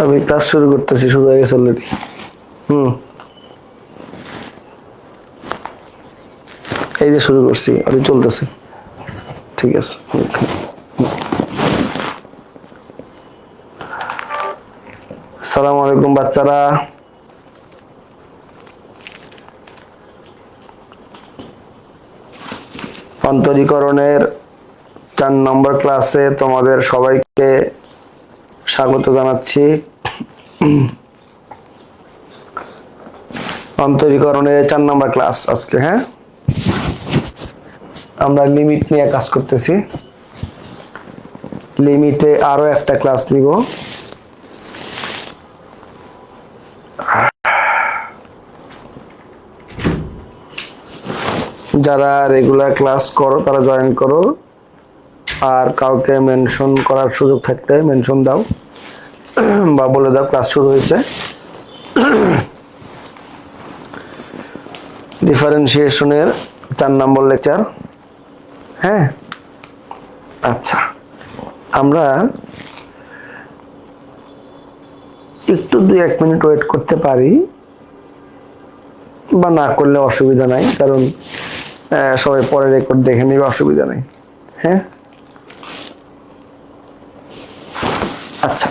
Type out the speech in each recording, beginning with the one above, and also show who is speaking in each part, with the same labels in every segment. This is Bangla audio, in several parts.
Speaker 1: আমি ক্লাস শুরু করতেছি, শুরু হয়ে গেছে অলরেডি। এই যে শুরু করছি, অলরেডি চলতেছে। ঠিক আছে। আসসালামু আলাইকুম বাচ্চারা। অন্তরীকরণের 4 নম্বর ক্লাসে তোমাদের সবাইকে স্বাগত জানাচ্ছি। অন্তরীকরণের 4 নম্বর ক্লাস আজকে। হ্যাঁ, আমরা লিমিট নিয়ে কাজ করতেছি। লিমিটে আরো একটা ক্লাস নিব। যারা রেগুলার ক্লাস করো তারা জয়েন করো, আর কাউকে মেনশন করার সুযোগ থাকলে মেনশন দাও বা বলে দাও ক্লাস শুরু হয়েছে। ডিফারেন্সিয়েশনের 4 নম্বর লেকচার। হ্যাঁ, আচ্ছা, আমরা একটু 2-1 মিনিট ওয়েট করতে পারি বা না করলে অসুবিধা নাই, কারণ সবাই পরে রেকর্ড দেখে নিবে, অসুবিধা নেই। হ্যাঁ, আচ্ছা,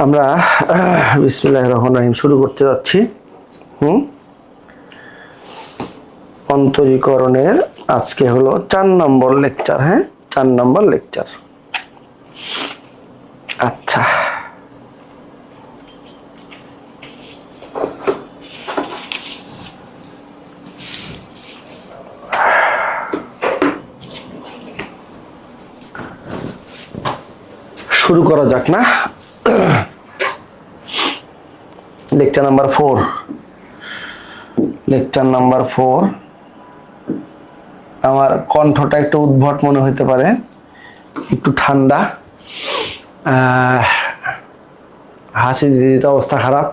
Speaker 1: আমরা বিসমিল্লাহির রহমানির রহিম শুরু করতে যাচ্ছি। অন্তরীকরণের আজকে হলো 4 নম্বর লেকচার। হ্যাঁ, 4 নম্বর লেকচার। আচ্ছা, শুরু করা যাক না। Lecture number 4। Lecture number 4। আমার কণ্ঠটা একটু উদ্ভট মনে হতে পারে, একটু ঠান্ডা, হাসি দিতে অবস্থা খারাপ,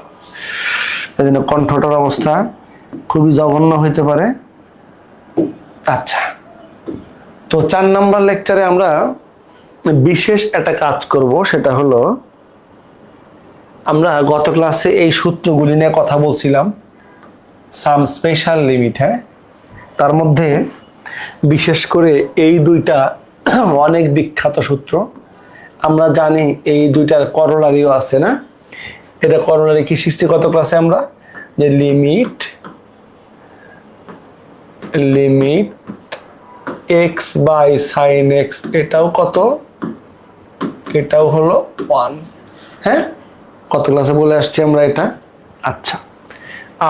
Speaker 1: এই জন্য কণ্ঠটার অবস্থা খুবই জঘন্য হইতে পারে। আচ্ছা, তো 4 নম্বর লেকচারে আমরা বিশেষ একটা কাজ করব, সেটা হলো আমরা গত ক্লাসে এই সূত্রগুলি নিয়ে কথা বলছিলাম, সাম স্পেশাল লিমিট। হ্যাঁ, তার মধ্যে বিশেষ করে এই দুইটা অনেক বিখ্যাত সূত্র। আমরা জানি এই দুইটার করোলারিও আছে না? এটা করোলারি কি শিখছি কত ক্লাসে আমরা, যে limit x by sine x, এটাও কত, এটাও হলো 1। হ্যাঁ, কত ক্লাসে বলে আসছি আমরা এটা। আচ্ছা,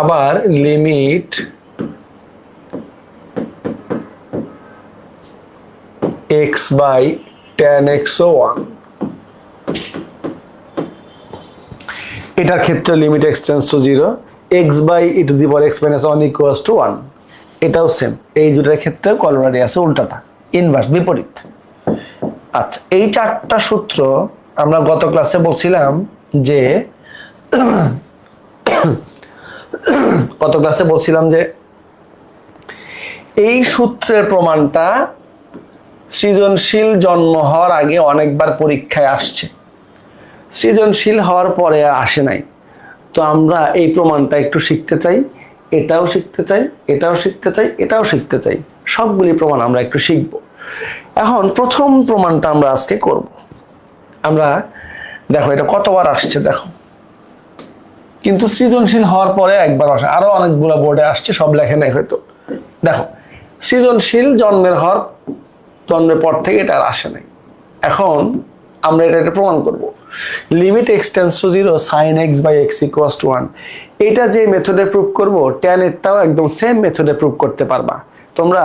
Speaker 1: আবার limit x by tan x ও 1। এটার ক্ষেত্রে লিমিট x tends to 0, x by e to the power x minus 1 equals to 1। এটাও সেম, এই দুটার ক্ষেত্রে করোলারি আছে উল্টাটা, ইনভার্স, বিপরীত। আচ্ছা, এই 4টা সূত্র আমরা গত ক্লাসে বলছিলাম যে এই সূত্রের প্রমাণটা সৃজনশীল জন্ম হওয়ার আগে অনেকবার পরীক্ষায় আসছে, সৃজনশীল হওয়ার পরে আসে নাই। তো আমরা এই প্রমাণটা একটু শিখতে চাই, এটাও শিখতে চাই, এটাও শিখতে চাই, এটাও শিখতে চাই, সবগুলি প্রমাণ আমরা একটু শিখব। এখন প্রথম প্রমাণটা আমরা আজকে করব। আমরা দেখো এটা কতবার আসছে দেখো, কিন্তু সৃজনশীল হওয়ার পরে একবার আসে, আরো অনেকগুলো বোর্ডে আসছে, সব লেখে নাই হয়তো। দেখো, সৃজনশীল জন্মের পর থেকে এটা আর আসে নাই। এখন আমরা এটা প্রমাণ করব। Limit x tends to 0 sin x by x equals to 1, এটা যে মেথডে প্রুভ করব, tan এরটাও একদম সেম মেথডে প্রুভ করতে পারবা তোমরা।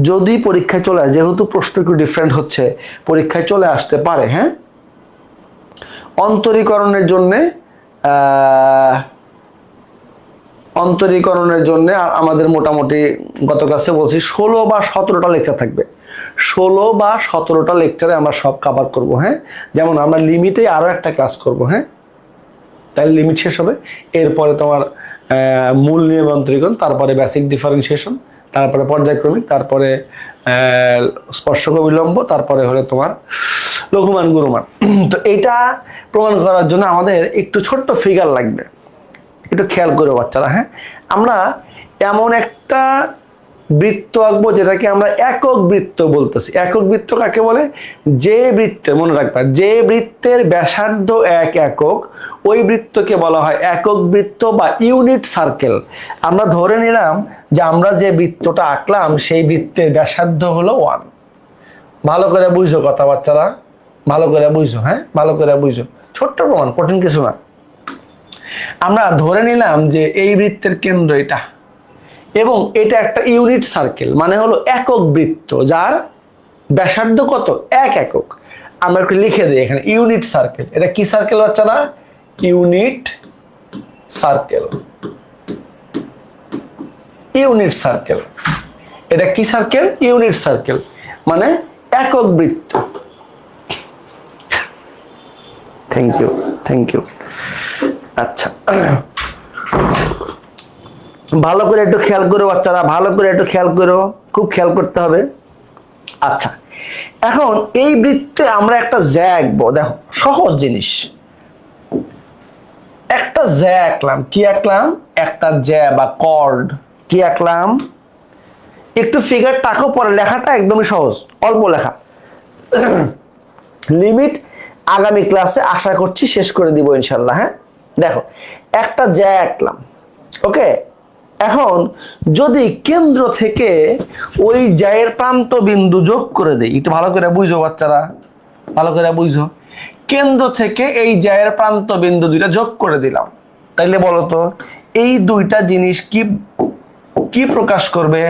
Speaker 1: যদি পরীক্ষায় চলে আসে, যেহেতু প্রশ্ন একটু ডিফারেন্ট হচ্ছে, পরীক্ষায় চলে আসতে পারে। হ্যাঁ, অন্তরীকরণের জন্য আমাদের মোটামুটি গত ক্লাসে বলছি 16 বা 17টা লেকচার থাকবে। 16 বা 17টা লেকচারে আমরা সব কভার করব। হ্যাঁ, যেমন আমরা লিমিটে আরো একটা ক্লাস করব। হ্যাঁ, তাহলে লিমিট শেষ হবে, এরপরে তোমার মূল নিয়ম অন্তরীকরণ, তারপরে বেসিক ডিফারেন্সিয়েশন, তারপরে পর্যায়ক্রমিক, তারপরে স্পর্শক বিলম্ব, তারপরে হলো তোমার লঘুমান গুরুমান। তো এইটা প্রমাণ করার জন্য আমাদের একটু ছোট্ট ফিগার লাগবে, একটু খেয়াল করে বাচ্চারা। হ্যাঁ, আমরা এমন একটা বৃত্ত আঁকবো যেটাকে আমরা একক বৃত্ত বলতেছি। একক বৃত্ত কাকে বলে? যে বৃত্তের, মনে রাখবা, যে বৃত্তের ব্যাসার্ধ 1 একক, ওই বৃত্তকে বলা হয় একক বৃত্ত বা ইউনিট সার্কেল। আমরা ধরে নিলাম যে আমরা যে বৃত্তটা আঁকলাম সেই বৃত্তের ব্যাসার্ধ হলো 1। ভালো করে বুঝো কথা বাচ্চারা, ভালো করে বুঝো। হ্যাঁ, ভালো করে বুঝো, ছোট্ট প্রমাণ, কঠিন কিছু না। আমরা ধরে নিলাম যে এই বৃত্তের কেন্দ্র এটা, এবং এটা একটা ইউনিট সার্কেল, মানে হলো একক বৃত্ত যার ব্যাসার্ধ কত? 1 একক। আমরা একটু লিখে দিই এখানে ইউনিট সার্কেল। এটা কি সার্কেল বাচ্চারা? Unit circle. ইউনিট সার্কেল, এটা কি সার্কেল? ইউনিট সার্কেল, মানে একক বৃত্ত। Thank you, thank you. আচ্ছা, ভালো করে একটু খেয়াল করো বাচ্চারা, ভালো করে একটু খেয়াল করো, খুব খেয়াল করতে হবে। আচ্ছা, এখন এই বৃত্তে আমরা একটা জ্যা আঁকবো। দেখো, সহজ জিনিস, একটা জ্যা আঁকলাম। কি আঁকলাম? একটা জ্যা বা কর্ড। কি আঁকলাম? একটু ফিগার টাকো, পরে লেখাটা একদমই সহজ, অল্প লেখা। লিমিট আগামী ক্লাসে আশা করছি শেষ করে দিব ইনশাল্লাহ। হ্যাঁ, দেখো, একটা জ্যা আঁকলাম। ওকে, এখন যদি কেন্দ্র থেকে ওই জ্যায়ের প্রান্ত বিন্দু যোগ করে দেই, একটু ভালো করে বুঝো বাচ্চারা, ভালো করে বুঝো। কেন্দ্র থেকে এই জ্যায়ের প্রান্ত বিন্দু দুইটা যোগ করে দিলাম, তাইলে বলো তো এই দুইটা জিনিস কি কি প্রকাশ করবে?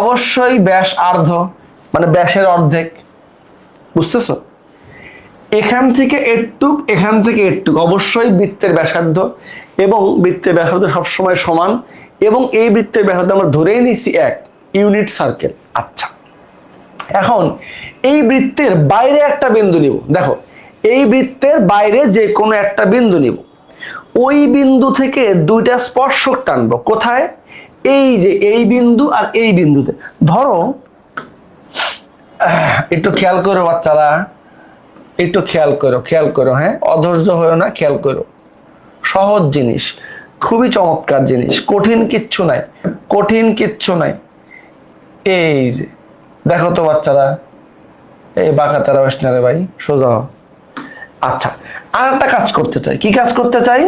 Speaker 1: অবশ্যই ব্যাস আর্ধ, মানে ব্যাসের অর্ধেক। বুঝতেছো? এখান থেকে এটুক, এখান থেকে এটুক, অবশ্যই বৃত্তের ব্যাসার্ধ, এবং বৃত্তের ব্যাসার্ধ সবসময় সমান, এবং এই বৃত্তের ব্যাসার্ধ আমরা ধরেই নিচ্ছি 1, ইউনিট সার্কেল। আচ্ছা, এখন এই বৃত্তের বাইরে একটা বিন্দু নিব। দেখো, এই বৃত্তের বাইরে যে কোনো একটা বিন্দু নিব, ওই বিন্দু থেকে দুইটা স্পর্শক টানবো। কোথায়? এই যে এই বিন্দু আর এই বিন্দুতে। ধরো, একটু খেয়াল করো বাচ্চারা, একটু খেয়াল করো, খেয়াল করো। হ্যাঁ, অধৈর্য হয়েও না, খেয়াল করো। সহজ জিনিস, খুবই চমৎকার জিনিস, কঠিন কিচ্ছু নাই, কঠিন কিচ্ছু নাই। এই যে দেখো তো বাচ্চারা, এই বাঁকা তারা বসনারে ভাই, সোজা। আচ্ছা, আর একটা কাজ করতে চাই। কি কাজ করতে চাই?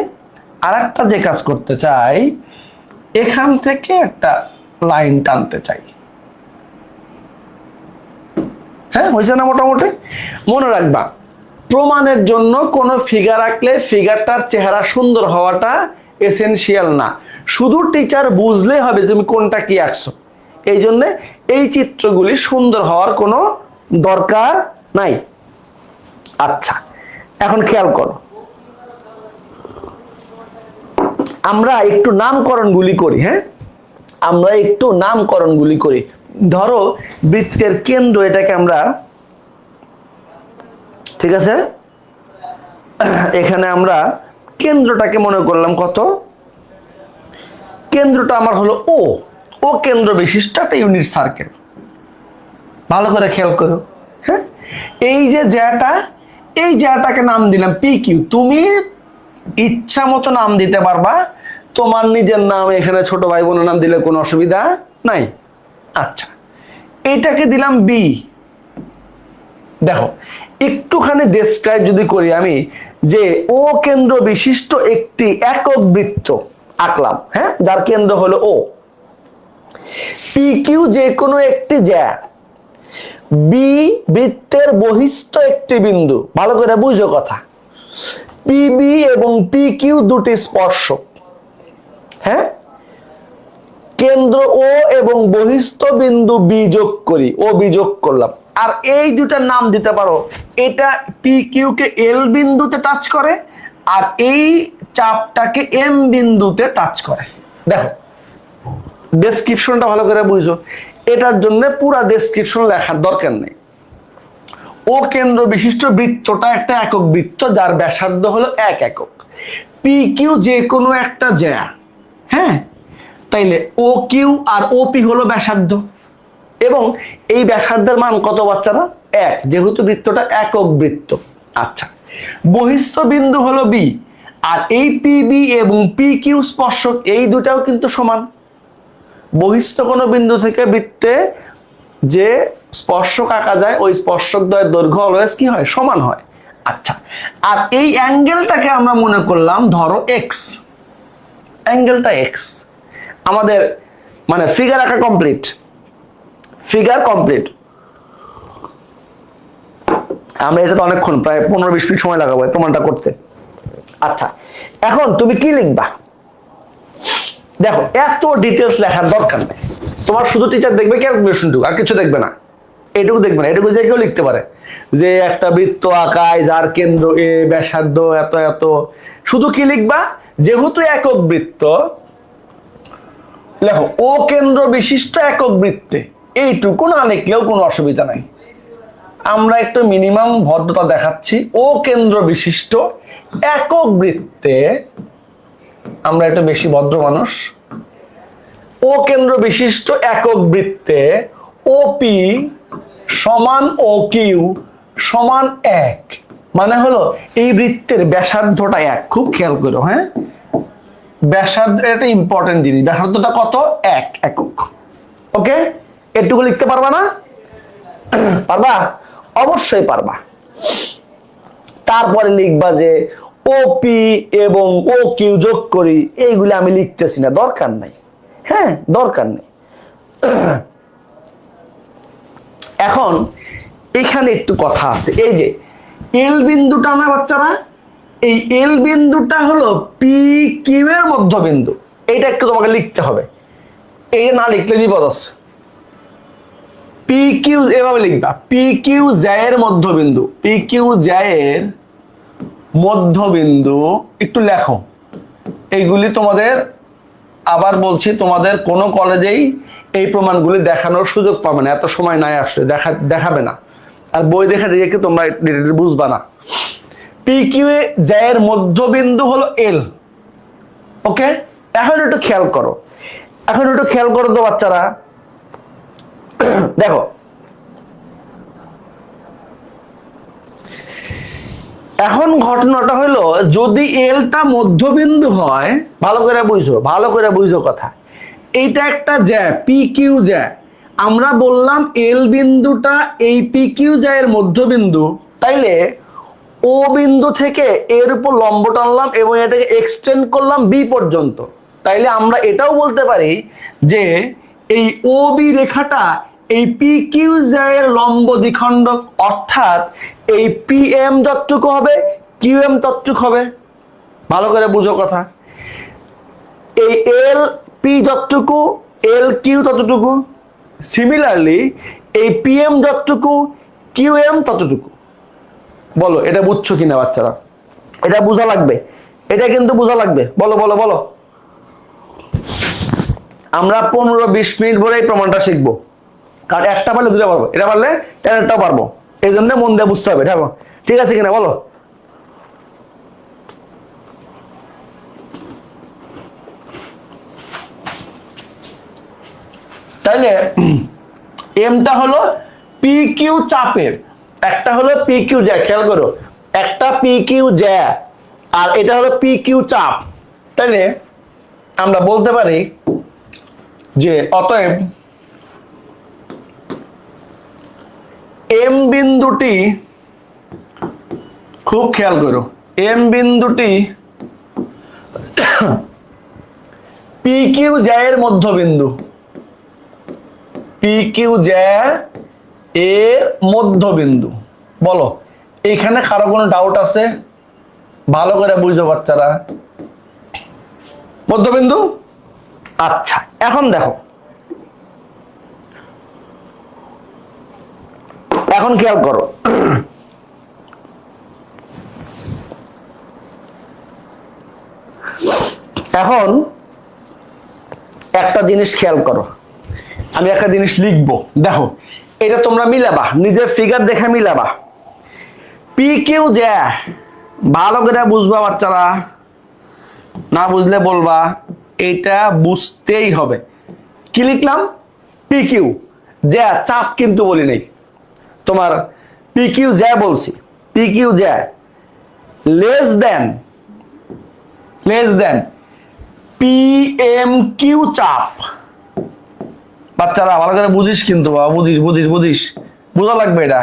Speaker 1: আর একটা যে কাজ করতে চাই, এখান থেকে একটা লাইন টানতে চাই। হ্যাঁ, হয়েছে না? মোটামুটি মনে রাখবা, প্রমাণের জন্য কোনো ফিগার আঁকলে ফিগারটার চেহারা সুন্দর হওয়াটা এসেনশিয়াল না, শুধু টিচার বুঝলে হবে তুমি কোনটা কি আঁকছো। এই জন্য এই চিত্রগুলি সুন্দর হওয়ার কোনো দরকার নাই। আচ্ছা, এখন খেয়াল করো, আমরা একটু নামকরণগুলি করি। হ্যাঁ, আমরা একটু নামকরণগুলি করি। ধরো, বৃত্তের কেন্দ্র, এটাকে আমরা, ঠিক আছে, এখানে আমরা কেন্দ্রটাকে মনে করলাম কত? কেন্দ্রটা আমার হলো ও। ও কেন্দ্র বিশিষ্ট একটা ইউনিট সার্কেল। ভালো করে খেয়াল করো। হ্যাঁ, এই যে জ্যাটা, এই জ্যাটাকে নাম দিলাম পি কিউ। তুমি ইচ্ছা মতো নাম দিতে পারবা, তোমার নিজের নাম এখানে ছোট ভাই বোনের নাম দিলে কোনো অসুবিধা নাই। আচ্ছা, এইটাকে দিলাম বি। দেখো, একটুখানি ডেসক্রাইব যদি করি আমি, যে ও কেন্দ্র বিশিষ্ট একটি একক বৃত্ত আঁকলাম। হ্যাঁ, যার কেন্দ্র হলো ও। পি কিউ যে কোনো একটি জ্যা, বি বৃত্তের বহিস্থ একটি বিন্দু। ভালো করে বুঝো কথা। পিবি এবং পি কিউ দুটি স্পর্শক। হ্যাঁ, কেন্দ্র ও এবং বহিস্থ বিন্দু বি যোগ করি, ও বি যোগ করলাম। আর এই দুটার নাম দিতে পারো, এটা পি কিউ কে এল বিন্দুতে টাচ করে, আর এই চাপটাকে এম বিন্দুতে টাচ করে। দেখো, ডেসক্রিপশনটা ভালো করে বুঝো, এটার জন্য পুরো ডেসক্রিপশন লেখার দরকার নেই। ও কেন্দ্র বিশিষ্ট বৃত্তটা একটা একক বৃত্ত যার ব্যাসার্ধ হলো 1 একক। পি কিউ যে কোনো একটা জ্যা। হ্যাঁ, তাইলে O Q R O P হলো ব্যাসার্ধ। এবং এই ব্যাসার্ধের মান কত বাচ্চারা? 1, যেহেতু বৃত্তটা একক বৃত্ত। আচ্ছা, বহিস্থ বিন্দু হলো বি, আর এই পিবি এবং পি কিউ স্পর্শক এই দুটাও কিন্তু সমান। বহিস্থ কোনো বিন্দু থেকে বৃত্তে যে স্পর্শক আঁকা যায় ওই স্পর্শক দ্বয়ের দৈর্ঘ্য অলওয়েজ কি হয়? সমান হয়। আচ্ছা, আর এই অ্যাঙ্গেলটাকে আমরা মনে করলাম ধরো এক্স, অ্যাঙ্গেলটা এক্স। আমাদের মানে ফিগার আঁকা কমপ্লিট, ফিগার কমপ্লিট। আমরা এটা তো অনেকক্ষণ, প্রায় 15-20 মিনিট সময় লাগাবো প্রমাণটা করতে। আচ্ছা, এখন তুমি কি লিখবা? দেখো, এত ডিটেলস লেখার দরকার নেই, তোমার শুধু টিচার দেখবে ক্যালকুলেশনটুকু, আর কিছু দেখবে না। এটুকু দেখবে না, এটুকু যে কেউ লিখতে পারে যে একটা বৃত্ত আঁকায় যার কেন্দ্র এ, ব্যাসার্ধ এত এত। শুধু কি লিখবা? যেহেতু একক বৃত্ত, লেখো ও কেন্দ্র বিশিষ্ট একক বৃত্তে, এইটুকু না লিখলেও কোনো অসুবিধা নাই। আমরা একটু মিনিমাম ভদ্রতা দেখাচ্ছি। ও কেন্দ্র বিশিষ্ট একক বৃত্তে, আমরা একটু বেশি ভদ্র মানুষ। ও কেন্দ্র বিশিষ্ট একক বৃত্তে ওপি সমান ও কিউ সমান 1, মানে হলো এই বৃত্তের ব্যাসার্ধটা 1। খুব খেয়াল করো, হ্যাঁ, ব্যাসার্ধ এটা ইম্পর্টেন্ট জিনিস। ব্যাসার্ধটা কত? 1 একক। ওকে, এটুকু লিখতে পারবা না? পারবা? অবশ্যই পারবা। তারপরে লিখবা যে ওপি এবং ও কিউ যোগ করি, এইগুলি আমি লিখতেছি না, দরকার নাই। হ্যাঁ, দরকার নেই। এখন এখানে একটু কথা আছে। এই যে এল বিন্দুটা না বাচ্চারা, এই এল বিন্দুটা হলো পি কিউ এর মধ্যবিন্দু। এইটা একটু তোমাকে লিখতে হবে, এই না লিখলে বিপদ আছে। পি কিউ এভাবে লিখবা, পি কিউ জ্যায়ের মধ্যবিন্দু, পি কিউ জ্যায়ের মধ্যবিন্দু। একটু লেখো, এইগুলি তোমাদের, আবার বলছি, তোমাদের কোনো কলেজেই এই প্রমাণগুলি দেখানোর সুযোগ পাবে না, এত সময় নাই আসলে, দেখাবে না। আর বই দেখে রেখে তোমরা বুঝবা না। পি কিউ জ্যায়ের মধ্যবিন্দু হলো এল। ওকে, এখন একটু খেয়াল করো, এখন একটু খেয়াল করো তো বাচ্চারা। দেখো, এখন ঘটনাটা হলো, যদি এলটা মধ্যবিন্দু হয়, ভালো করে বুঝো, ভালো করে বুঝো কথা। এইটা একটা জ্যা, পি কিউ জ্যা। আমরা বললাম এল বিন্দুটা এই পি কিউ জ্যায়ের মধ্যবিন্দু, তাইলে ও বিন্দু থেকে এর উপর লম্ব টানলাম এবং এটাকে এক্সটেন্ড করলাম বি পর্যন্ত। তাইলে আমরা এটাও বলতে পারি যে এই ও বি রেখাটা এই পি কিউ জ্যায়ের লম্ব দ্বিখণ্ডক, অর্থাৎ এই পি এম যতটুকু হবে কিউ এম ততটুকু হবে। ভালো করে বুঝো কথা। এই এল পি যতটুকু এল কিউ ততটুকু, সিমিলারলি এই পি এম যতটুকু কিউ এম ততটুকু। বলো এটা বুঝছো কিনা বাচ্চারা? এটা বোঝা লাগবে, এটা কিন্তু বোঝা লাগবে। বলো বলো বলো। আমরা 15-20 মিনিট ধরে এই প্রমাণটা শিখবো, কারণ একটা পারলে দুটা পারবো, এটা পারলে টেনেরটাও পারবো। এই জন্য মন দিয়ে বুঝতে হবে। ঠিক আছে কিনা বলো? তাইলে এমটা হলো পি কিউ চাপের, একটা হলো পি কিউ জ্যা, খেয়াল করো, একটা পি কিউ জ্যা আর এটা হলো পি কিউ চাপ। তাইলে আমরা বলতে পারি যে অতএব এম বিন্দুটি, খুব খেয়াল করো, এম বিন্দুটি পি কিউ জ্যায়ের মধ্যবিন্দু, পি কিউ জ্যা এর মধ্যবিন্দু। বলো এখানে কারো কোনো ডাউট আছে? ভালো করে বুঝো বাচ্চারা, মধ্যবিন্দু। আচ্ছা, এখন দেখো, এখন খেয়াল করো, এখন একটা জিনিস খেয়াল করো, আমি একটা জিনিস লিখবো, দেখো এটা তোমরা মিলাবা, নিজের ফিগার দেখে মিলাবা। পি কিউ জ্যা, ভালো করে বুঝবা বাচ্চারা, না বুঝলে বলবা, এটা বুঝতেই হবে। কি লিখলাম? পি কিউ, জ্যা চাপ কিন্তু বলি নাই, তোমার পি কিউ জ্যা বলছি, পি কিউ জ্যা less than P M Q চাপ। বাচ্চারা ভালো করে বুঝিস কিন্তু বাবা, বুঝিস বোঝা লাগবে এটা,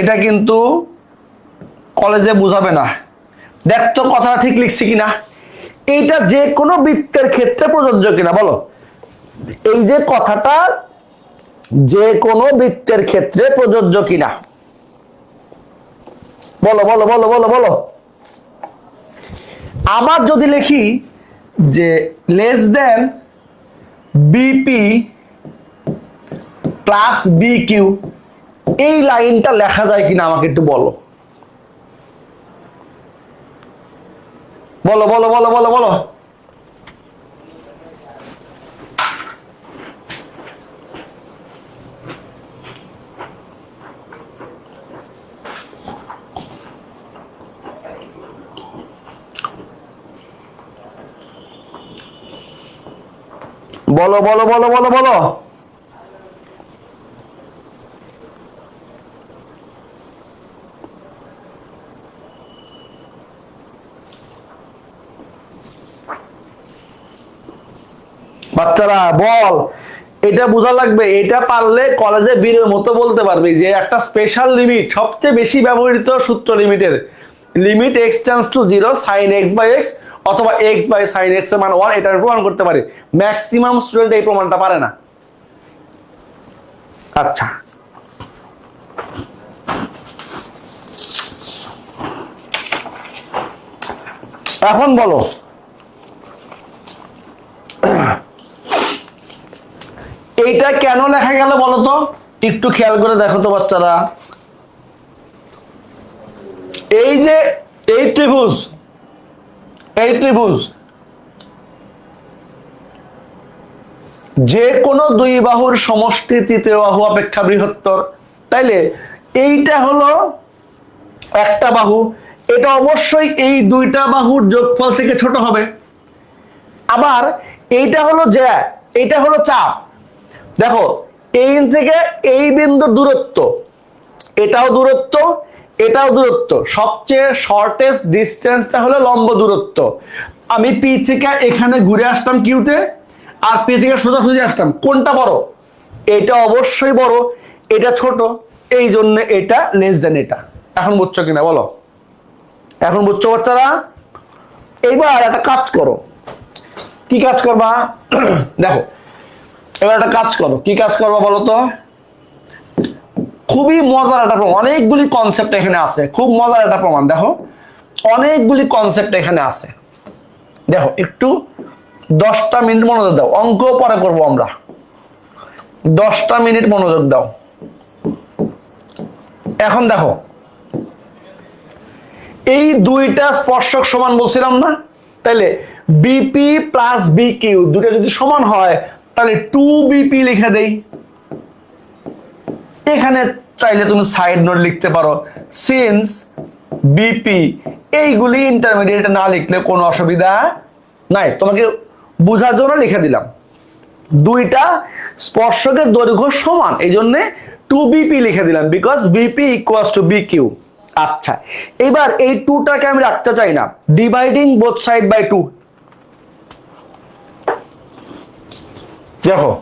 Speaker 1: এটা কিন্তু কলেজে বুঝাবে না। দেখ তো কথাটা ঠিক লিখছি কিনা, এইটা যে কোনো বৃত্তের ক্ষেত্রে প্রযোজ্য কিনা বলো, এই যে কথাটা যে কোনো বৃত্তের ক্ষেত্রে প্রযোজ্য কিনা বলো বলো বলো বলো বলো। আবার যদি লিখি যে less than BP plus B Q, এই লাইনটা লেখা যায় কিনা আমাকে একটু বলো বলো বলো বলো বলো বলো। বলো বলো বলো বলো বলো। বাচ্চারা বল, এটা বোঝা লাগবে, এটা পারলে কলেজে বীরের মতো বলতে পারবি যে একটা স্পেশাল লিমিট, সবচেয়ে বেশি ব্যবহৃত সূত্র লিমিটের, limit x tends to 0 sine x by x অথবা এক্স বাই সাইন এক্স এর মান 1, এটা প্রমাণ করতে পারে। ম্যাক্সিমাম স্টুডেন্ট এই প্রমাণটা পারে না। আচ্ছা এখন বলো এইটা কেন লেখা গেল বলো তো, একটু খেয়াল করে দেখো তো বাচ্চারা। এই যে এই ত্রিভুজ যে কোনো দুই বাহুর সমষ্টি তৃতীয় বাহু অপেক্ষা বৃহত্তর, তাইলে এইটা হলো একটা বাহু, এটা অবশ্যই এই দুইটা বাহুর যোগফল থেকে ছোট হবে। আবার এইটা হলো জ্যা, এইটা হলো চাপ। দেখো এই থেকে এই বিন্দুর দূরত্ব, এটাও দূরত্ব এটাও দূরত্ব, সবচেয়ে শর্টেস্ট ডিস্টেন্সটা হলো লম্ব দূরত্ব। আমি পি থেকে এখানে ঘুরে আসতাম কিউতে, আর পি থেকে সোজাসুজি আসতাম, কোনটা বড়? এটা অবশ্যই বড়, এটা ছোট, এই জন্য এটা লেস দেন এটা। এখন বুঝছো কিনা বলো, এখন বুঝছো বাচ্চারা? এইবার একটা কাজ করো, কি কাজ করবা দেখো, এবার একটা কাজ করো, কি কাজ করবা বলো তো? খুবই মজার একটা প্রমাণ, অনেকগুলি কনসেপ্ট এখানে আছে, খুব মজার একটা প্রমাণ। দেখো অনেকগুলি কনসেপ্ট এখানে আছে, দেখো একটু 10টা মিনিট মনোযোগ দাও, অঙ্ক পরে করবো আমরা, 10টা মিনিট মনোযোগ দাও। এখন দেখো এই দুইটা স্পর্শক সমান বলছিলাম না, তাইলে বিপি প্লাস বি কিউ দুটো যদি সমান হয় তাহলে 2BP লিখে দেই। এখানে চাইলে তুমি সাইড নোট লিখতে পারো, সিন্স বিপি, এইগুলি ইন্টারমিডিয়েট না লিখলে কোনো অসুবিধা নাই, তোমাকে বোঝার জন্য লিখে দিলাম। দুইটা স্পর্শকের দৈর্ঘ্য সমান, এই জন্য 2BP লিখে দিলাম, because BP equals to B Q. আচ্ছা এবার এই 2টাকে আমি রাখতে চাই না, ডিভাইডিং বোথ সাইড বাই 2। দেখো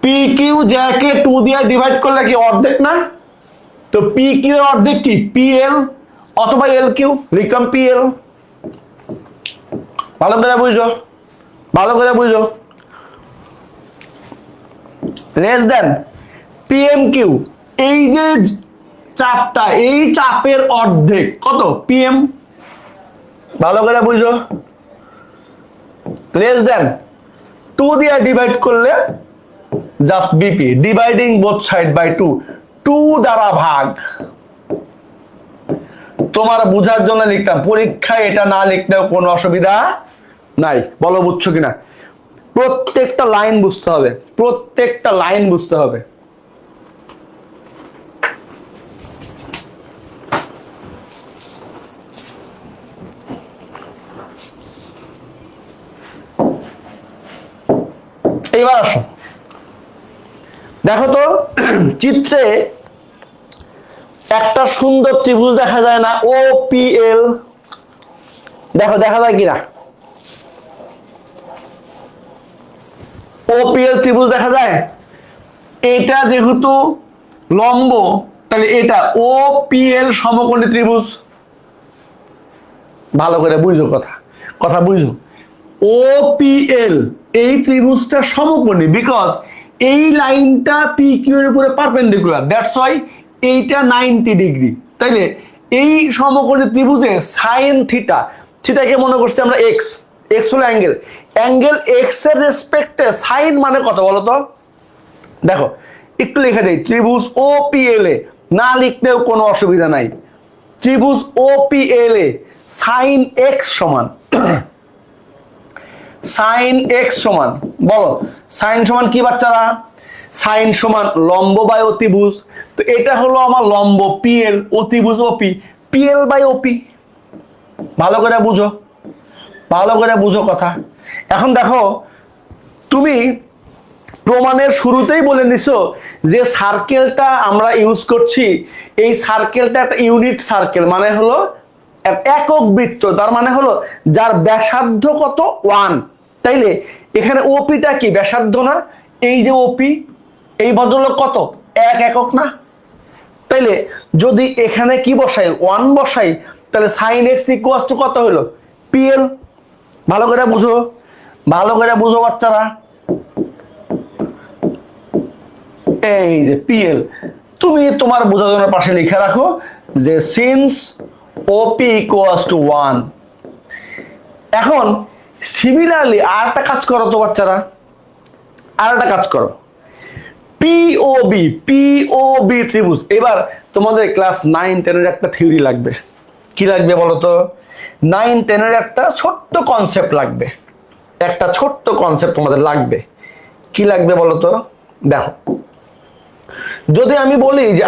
Speaker 1: পি কিউ যাকে 2 দিয়ে ডিভাইড করলে কি অর্ধেক না? তো পি কিউ এর অর্ধেক কি? পিএল অথবা এল কিউ, লিখলাম পিএল। ভালো করে বুঝো, ভালো করে বুঝো। লেস দেন পিএম কিউ, এই যে চাপটা, এই চাপের অর্ধেক কত? পিএম। ভালো করে বুঝো, লেস দেন 2 দিয়ে ডিভাইড করলে just BP, dividing both side by 2, 2 দ্বারা ভাগ। তোমার বুঝার জন্য লিখতাম, পরীক্ষায় এটা না লিখলেও কোনো অসুবিধা নাই। বলো বুঝছো কিনা? প্রত্যেকটা লাইন বুঝতে হবে, প্রত্যেকটা লাইন বুঝতে হবে। এবার আসো, দেখো তো চিত্রে একটা সুন্দর ত্রিভুজ দেখা যায় না, ও পি এল, দেখো দেখা যায় কিনা, ও পি এল ত্রিভুজ দেখা যায়। এটা যেহেতু লম্ব, তাহলে এটা ও পি এল সমকোণী ত্রিভুজ। ভালো করে বুঝো, কথা বুঝো। ও পি এল এই ত্রিভুজটা সমকোণী, বিকজ এই লাইনটা পি কিউ এর উপরে পারপেন্ডিকুলার, দ্যাটস ওয়াই এইটা 90 ডিগ্রি। তাইলে এই সমকোণী ত্রিভুজে সাইন থিটা, থিটাকে মনে করছি আমরা এক্স, এক্স হলো অ্যাঙ্গেল, অ্যাঙ্গেল এক্স এর রেসপেক্টে সাইন মানে কত বলো তো? দেখো একটু লিখে দেই, ত্রিভুজ ও পি এল এ, না লিখলেও কোনো অসুবিধা নাই। ত্রিভুজ ও পি এল এ সাইন এক্স সমান, সাইন এক্স সমান, বলো সাইন সমান কি বাচ্চারা? সাইন সমান লম্ব বাই অতিভুজ। তো এটা হলো আমার লম্ব পি এল, অতিভুজ ওপি, পি এল বাই ওপি। ভালো করে বুঝো, ভালো করে বুঝো কথা। এখন দেখো, তুমি প্রমাণের শুরুতেই বলে নিছো যে সার্কেলটা আমরা ইউজ করছি, এই সার্কেলটা একটা ইউনিট সার্কেল, মানে হলো একক বৃত্ত, তার মানে হলো যার ব্যাসার্ধ কত? 1। তাইলে এখানে ওপিটা কি ব্যাসার্ধ না? এই যে ওপি, এই ভদ্রলোক কত? 1 একক না? তাইলে যদি এখানে কি বসাই? 1 বসাই, তাহলে সাইন এক্স ইকুয়ালস টু কত হলো? পিএল। ভালো করে বুঝো, ভালো করে বুঝো বাচ্চারা। এই যে পিএল, তুমি তোমার বোঝার জন্য পাশে লিখে রাখো যে সিন্স ওপি ইকুয়ালস টু 1। এখন সিমিলারলি আর একটা কাজ করো তো বাচ্চারা, আর একটা কাজ করো, পিওবি, পিওবি ত্রিভুজ। এবার তোমাদের ক্লাস 9-10 এর একটা থিওরি লাগবে। কি লাগবে বলো তো? 9-10 এর একটা ছোট্ট কনসেপ্ট লাগবে, একটা ছোট্ট কনসেপ্ট তোমাদের লাগবে। কি লাগবে বলো তো? দেখো, যদি আমি বলি যে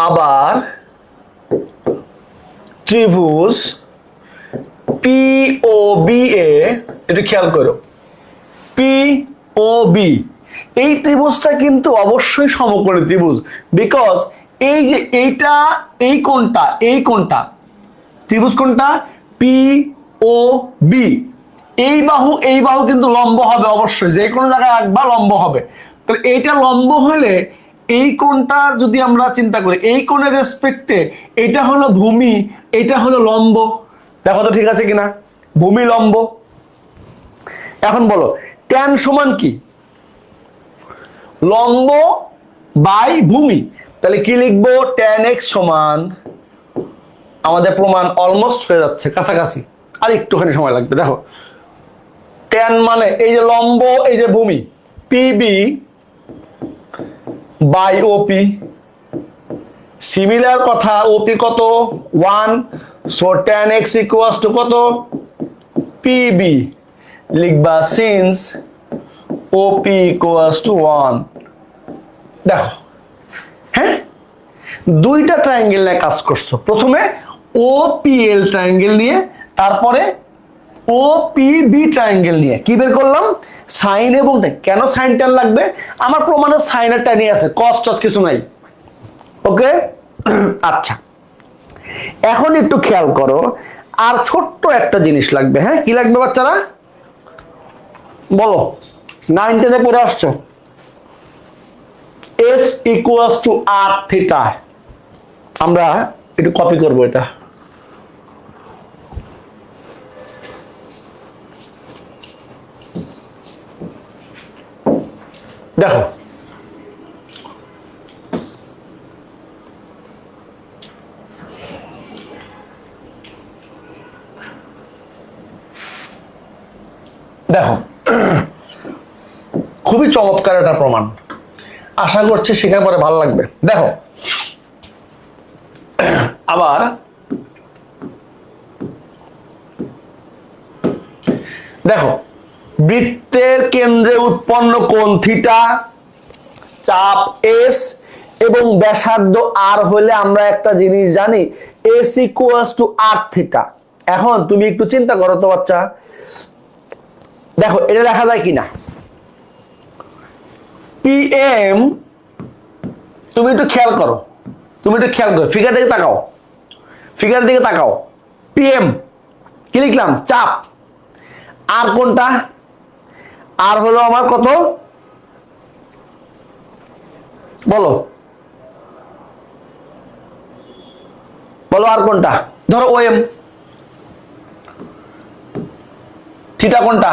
Speaker 1: আবার ত্রিভুজ পিওবি এ, একটু খেয়াল করো, পিওবি এই ত্রিভুজটা কিন্তু অবশ্যই সমকোণী ত্রিভুজ, বিকজ এই যে এইটা, এই কোণটা, এই কোণটা, ত্রিভুজ কোণটা পিওবি, এই বাহু কিন্তু লম্ব হবে অবশ্যই, যে কোনো জায়গায় একবার লম্ব হবে। তাহলে এইটা লম্ব হলে এই কোণটা যদি আমরা চিন্তা করি, এই কোণের রেসপেক্টে এটা হলো ভূমি, এটা হলো লম্ব। দেখো তো ঠিক আছে কিনা, ভূমি লম্ব। এখন বলো ট্যান সমান কি? লম্ব বাই ভূমি। তাহলে কি লিখবো? ট্যান এক্স সমান, আমাদের প্রমাণ অলমোস্ট হয়ে যাচ্ছে, কাছাকাছি, আর একটুখানি সময় লাগবে। দেখো ট্যান মানে এই যে লম্ব, এই যে ভূমি, পিবি বাই ওপি। সিমিলার কথা, ওপি কত? 1, so tan x equals two কত? পিবি। লিখবা সিন্স ওপি ইকুয়ালস টু 1। দেখো, হ্যাঁ, দুইটা ট্রায়াঙ্গেল নিয়ে কাজ করছো। প্রথমে ওপিএল ট্রায়াঙ্গেল নিয়ে, তারপরে ওপিবি ট্রায়াঙ্গেল নিয়ে কি বের করলাম? সাইন এবং ট্যান। কেন সাইন ট্যান লাগবে? আমার প্রমাণে সাইনের ট্যানই আছে, কস টস কিছু নাই। ওকে, আচ্ছা, এখন একটু খেয়াল করো, আর ছোট্ট একটা জিনিস লাগবে। হ্যাঁ, কি লাগবে বাচ্চারা? বলো, 9-10 পড়ে আসছো, S equals to R theta. আমরা একটু কপি করবো এটা। দেখো, দেখো খুবই চমৎকার একটা প্রমাণ, আশা করছি শেখার পরে ভালো লাগবে। দেখো আবার দেখো, বৃত্তের কেন্দ্রে উৎপন্ন কোণ থিটা, চাপ এস এবং ব্যাসার্ধ আর হলে আমরা একটা জিনিস জানি, S equals to R theta. এখন তুমি একটু চিন্তা করো তো বাচ্চা, দেখো এটা লেখা যায় কিনা, PM, তুমি একটু খেয়াল করো, ফিগার দিকে তাকাও, PM কি লিখলাম, চাপ। আর কোনটা, আর হলো আমার কত, বলো আর কোনটা, ধরো OM, থিটা কোনটা,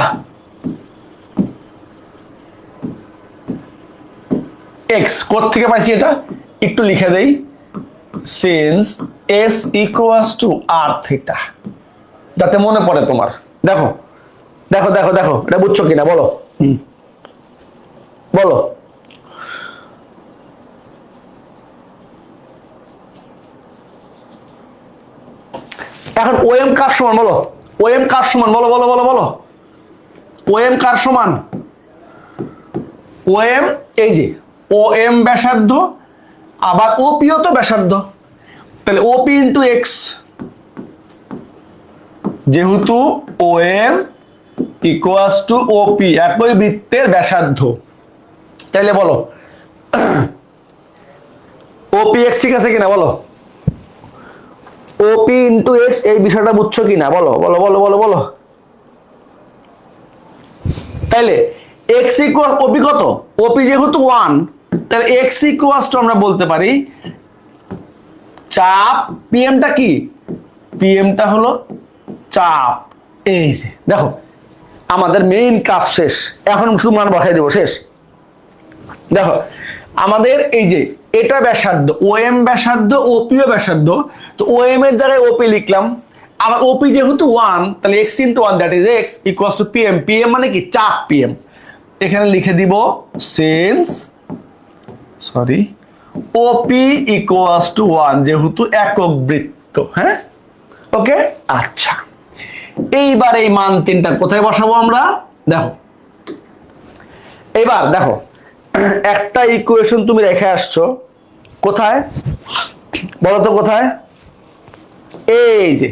Speaker 1: X। কোথা থেকে পাইছি এটা, একটু লিখে দেই, since S equals to R theta, যাতে মনে পড়ে তোমার। দেখো এটা বুঝছো কিনা বলো, এখন OM কার সমান বলো, OM কার সমান বলো, OM কার সমান, OM এই যে OM ব্যাসার্ধ, আবার OP ও তো ব্যাসার্ধ, তাহলে OP ইন্টু X, যেহেতু OM ইকুয়ালস টু OP, একই বৃত্তের ব্যাসার্ধ, তাহলে বলো OPX ঠিক আছে কিনা বলো, OP ইন্টু X, এই বিষয়টা বুঝছো কিনা বলো, তাইলে X ইকুয়াল OP কত, OP যেহেতু 1, তাহলে X ইকুয়ালস টু আমরা বলতে পারি চাপ, PMটা কি, PMটা হলো চাপ। এই যে দেখো আমাদের মেইন কাজ শেষ, এখন শুধু মান বসাই দেবো, শেষ। দেখো আমাদের এই যে এটা ব্যাসার্ধ, OM ব্যাসার্ধ, OP ও ব্যাসার্ধ, তো OM এর জায়গায় OP লিখলাম, আবার OP যেহেতু 1, তাহলে X into 1 that is X equals two PM, PM মানে কি চাপ, PM এখানে লিখে দিব সিন্স OP ইকুয়ালস টু 1, যেহেতু একক বৃত্ত। হ্যাঁ, ওকে, আচ্ছা এইবার এই মান তিনটা কোথায় বসাবো আমরা, দেখো এবার দেখো একটা ইকুয়েশন তুমি রেখে আসছো, কোথায় বলো তো, কোথায়, এই যে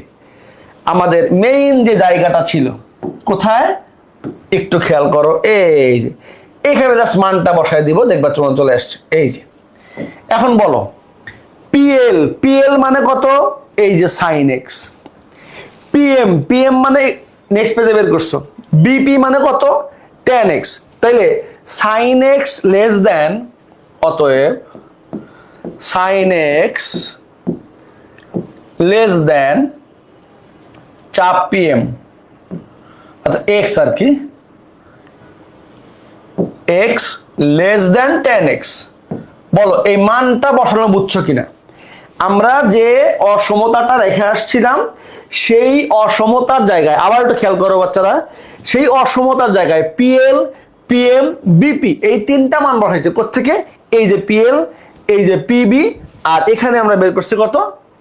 Speaker 1: আমাদের মেইন যে জায়গাটা ছিল, কোথায় একটু খেয়াল করো, এই যে এখানে জাস্ট মানটা বসায় দিব, দেখবা তোমার চলে আসছে। এই যে এখন বলো PL মানে কত, এই যে sin x, PM মানে নেক্সট পেজে বের করছো, BP মানে কত, tan x, তাইলে sin x লেস দেন, অতএব sin x লেস দেন চাপ PM, অর্থাৎ x আর কি, x less than tan x। বলো এই মানটা বসানো বুঝছো কিনা, আমরা যে অসমতাটা রেখে আসছিলাম সেই অসমতার জায়গায়, আবার একটু খেয়াল করো বাচ্চারা, সেই অসমতার জায়গায় PL, PM, BP এই তিনটা মান বসাইছে, কোত্থেকে, এই যে PL, এই যে PB, আর এখানে আমরা বের করছি কত,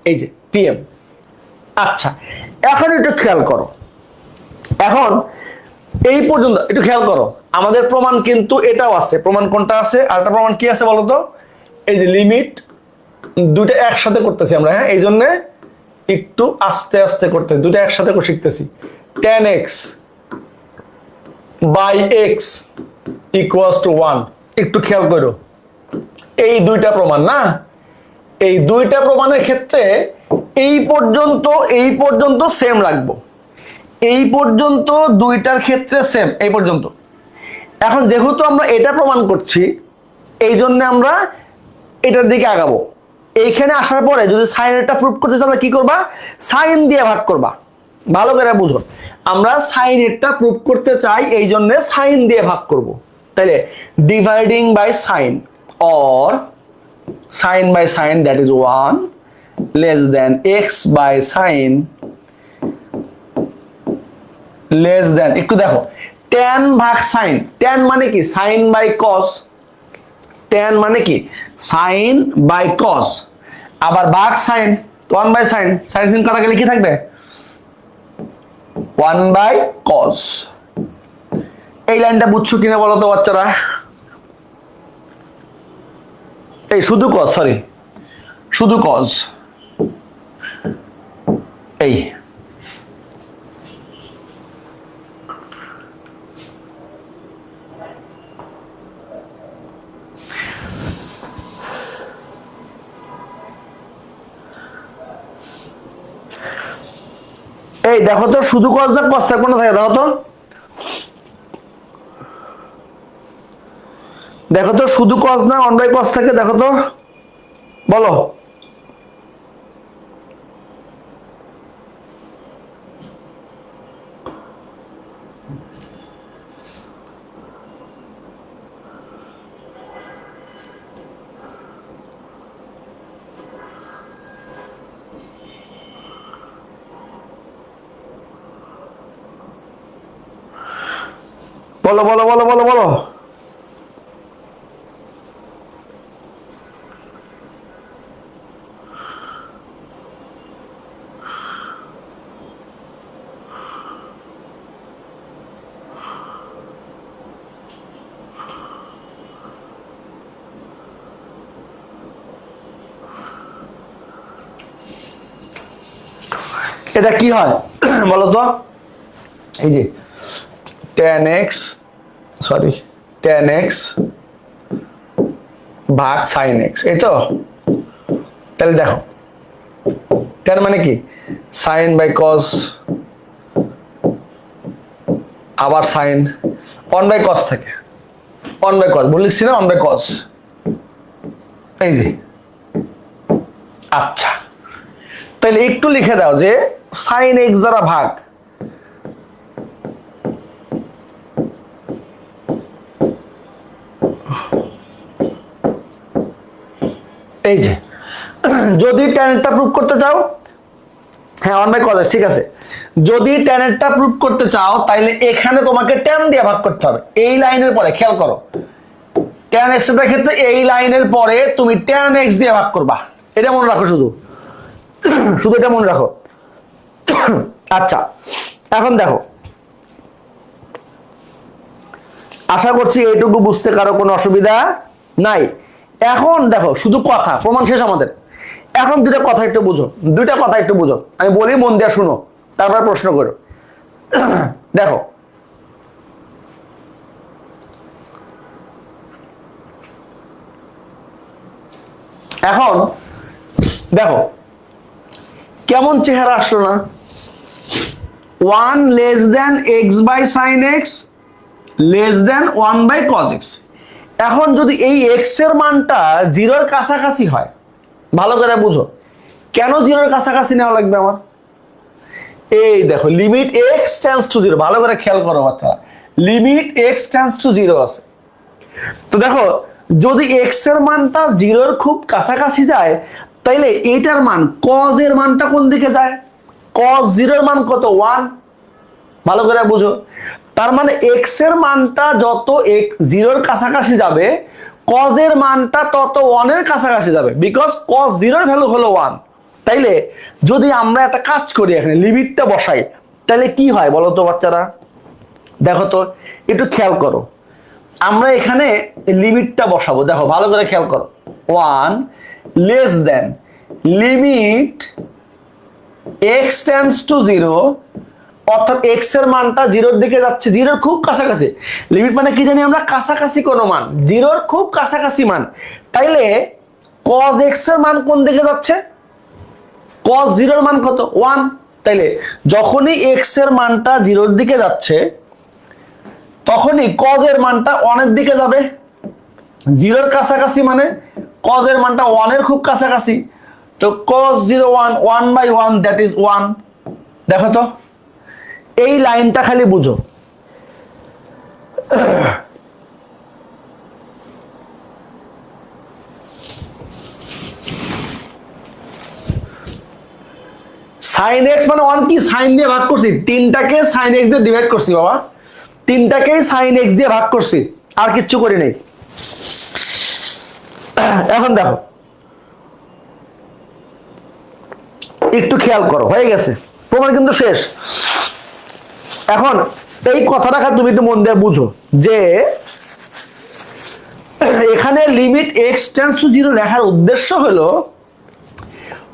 Speaker 1: এই যে PM। আচ্ছা এখন একটু খেয়াল করো, এখন এই পর্যন্ত একটু খেয়াল করো, আমাদের প্রমাণ কিন্তু এটাও আছে, প্রমাণ কোনটা আছে, আর একটা প্রমাণ কি আছে বলো তো, এই যে লিমিট, দুটো একসাথে করতেছি আমরা, হ্যাঁ এই জন্য একটু আস্তে আস্তে করতে, দুটো একসাথে করে শিখতেছি, tan x by x equals to 1, একটু খেয়াল করো, এই দুইটা প্রমাণ না, এই দুইটা প্রমাণের ক্ষেত্রে এই পর্যন্ত সেম রাখবো, এই পর্যন্ত দুইটার ক্ষেত্রে সেম, এই পর্যন্ত। এখন যেহেতু আমরা এটা প্রমাণ করছি, এই জন্য আমরা এটার দিকে আগাবো। এইখানে আসার পরে যদি সাইনটা প্রুফ করতে চাও কি করবা, সাইন দিয়ে ভাগ করবা, ভালো করে বুঝো, আমরা সাইনটা প্রুফ করতে চাই, এই জন্য সাইন দিয়ে ভাগ করব, তাহলে dividing by sine, or sine by sine that is 1 less than x by sine less than, একটু দেখো tan ভাগ সাইন, tan মানে কি সাইন বাই কস, tan মানে কি সাইন বাই কস, আবার ভাগ sine 1 by sine, sine sine কাটা গেলে কি থাকবে 1 বাই কস। এই লাইনটা বুঝছো কিনা বলো তো বাচ্চারা, এই শুধু কস, শুধু কস, এই এই দেখো তো শুধু কস না কস থাকবে না থাকে, দেখো তো, দেখো তো শুধু কস না 1/cos থাকে, দেখো তো, বলো। বলো বলো বলো বলো বলো। এটা কি হয় বলো তো, এই যে tan x sorry tan x ভাগ sin x, এই তো। তাহলে দেখো tan মানে কি sin বাই cos আবার sin 1/cos থাকে, 1/cos বলে লিখছি না, 1/cos, এই যে। আচ্ছা তাহলে একটু লিখে দাও যে sin x দ্বারা ভাগ এই যে, যদি ট্যানেরটা প্রুফ করতে চাও, হ্যাঁ 1/cos ঠিক আছে, যদি ট্যানেরটা প্রুফ করতে চাও তাইলে এখানে তোমাকে ট্যান দিয়ে ভাগ করতে হবে, এই লাইনের পরে খেয়াল করো, ট্যান এক্স এর ক্ষেত্রে এই লাইনের পরে তুমি ট্যান এক্স দিয়ে ভাগ করবা, এটা মনে রাখো, শুধু শুধু এটা মনে রাখো। আচ্ছা এখন দেখো, আশা করছি এইটুকু বুঝতে কারো কোনো অসুবিধা নাই। এখন দেখো শুধু কথা, প্রমাণ শেষ আমাদের, এখন দুটা কথা একটু বুঝো, দুইটা কথা একটু বুঝো, আমি বলি মন দিয়ে শুনো, তারপর প্রশ্ন করো। দেখো এখন দেখো কেমন চেহারা আসলো না, 1 less than x by sine x less than 1/cos x। এখন যদি এই x এর মানটা জিরোর কাছাকাছি হয়, ভালো করে বুঝো কেন জিরোর কাছাকাছি নেওয়া লাগবে আমার, এই দেখো লিমিট x টেন্ডস টু 0, ভালো করে খেয়াল করো বাচ্চারা, লিমিট x টেন্ডস টু 0 আছে। তো দেখো যদি x এর মানটা জিরোর খুব কাছাকাছি যায়, তাইলে এইটার মান cos এর মানটা কোন দিকে যায়, cos 0 এর মান কত 1, ভালো করে বুঝো। তার মানে x এর মানটা যত x 0 এর কাছাকাছি যাবে, cos এর মানটা তত 1 এর কাছাকাছি যাবে, বিকজ cos 0 এর ভ্যালু হলো 1। তাইলে যদি আমরা একটা কাজ করি, এখানে লিমিটটা বসাই, তাহলে কি হয় বলো তো বাচ্চারা, দেখো তো একটু খেয়াল করো, আমরা এখানে লিমিটটা বসাবো, দেখো ভালো করে খেয়াল করো, 1 less then limit x tends to 0, অর্থাৎ x এর মানটা 0 এর দিকে যাচ্ছে, 0 এর খুব কাছাকাছি, লিমিট মানে কি জানি আমরা, কাছাকাছি কোনো মান, 0 এর খুব কাছাকাছি মান, তাইলে cos x এর মান কোন দিকে যাচ্ছে, cos 0 এর মান কত 1, তাইলে যখনই x এর মানটা 0 এর দিকে যাচ্ছে তখনই cos এর মানটা 1 এর দিকে যাবে, 0 এর কাছাকাছি মানে cos এর মানটা 1 এর খুব কাছাকাছি, তো cos 0 1 1/1 দ্যাট ইজ 1। দেখো তো এই লাইনটা খালি বুঝো, sin x মানে 1 কি sin দিয়ে ভাগ করছি, তিনটাকে sin x দিয়ে ডিভাইড করছি বাবা, তিনটাকে sin x দিয়ে ভাগ করছি, আর কিচ্ছু করি নাই। এখন দেখো একটু খেয়াল করো, হয়ে গেছে, প্রমাণ কিন্তু শেষ। এখন এই কথাটা তুমি একটু মন দিয়ে বুঝো যে এখানে লিমিট x টেন্ডস টু 0 লেখার উদ্দেশ্য হলো,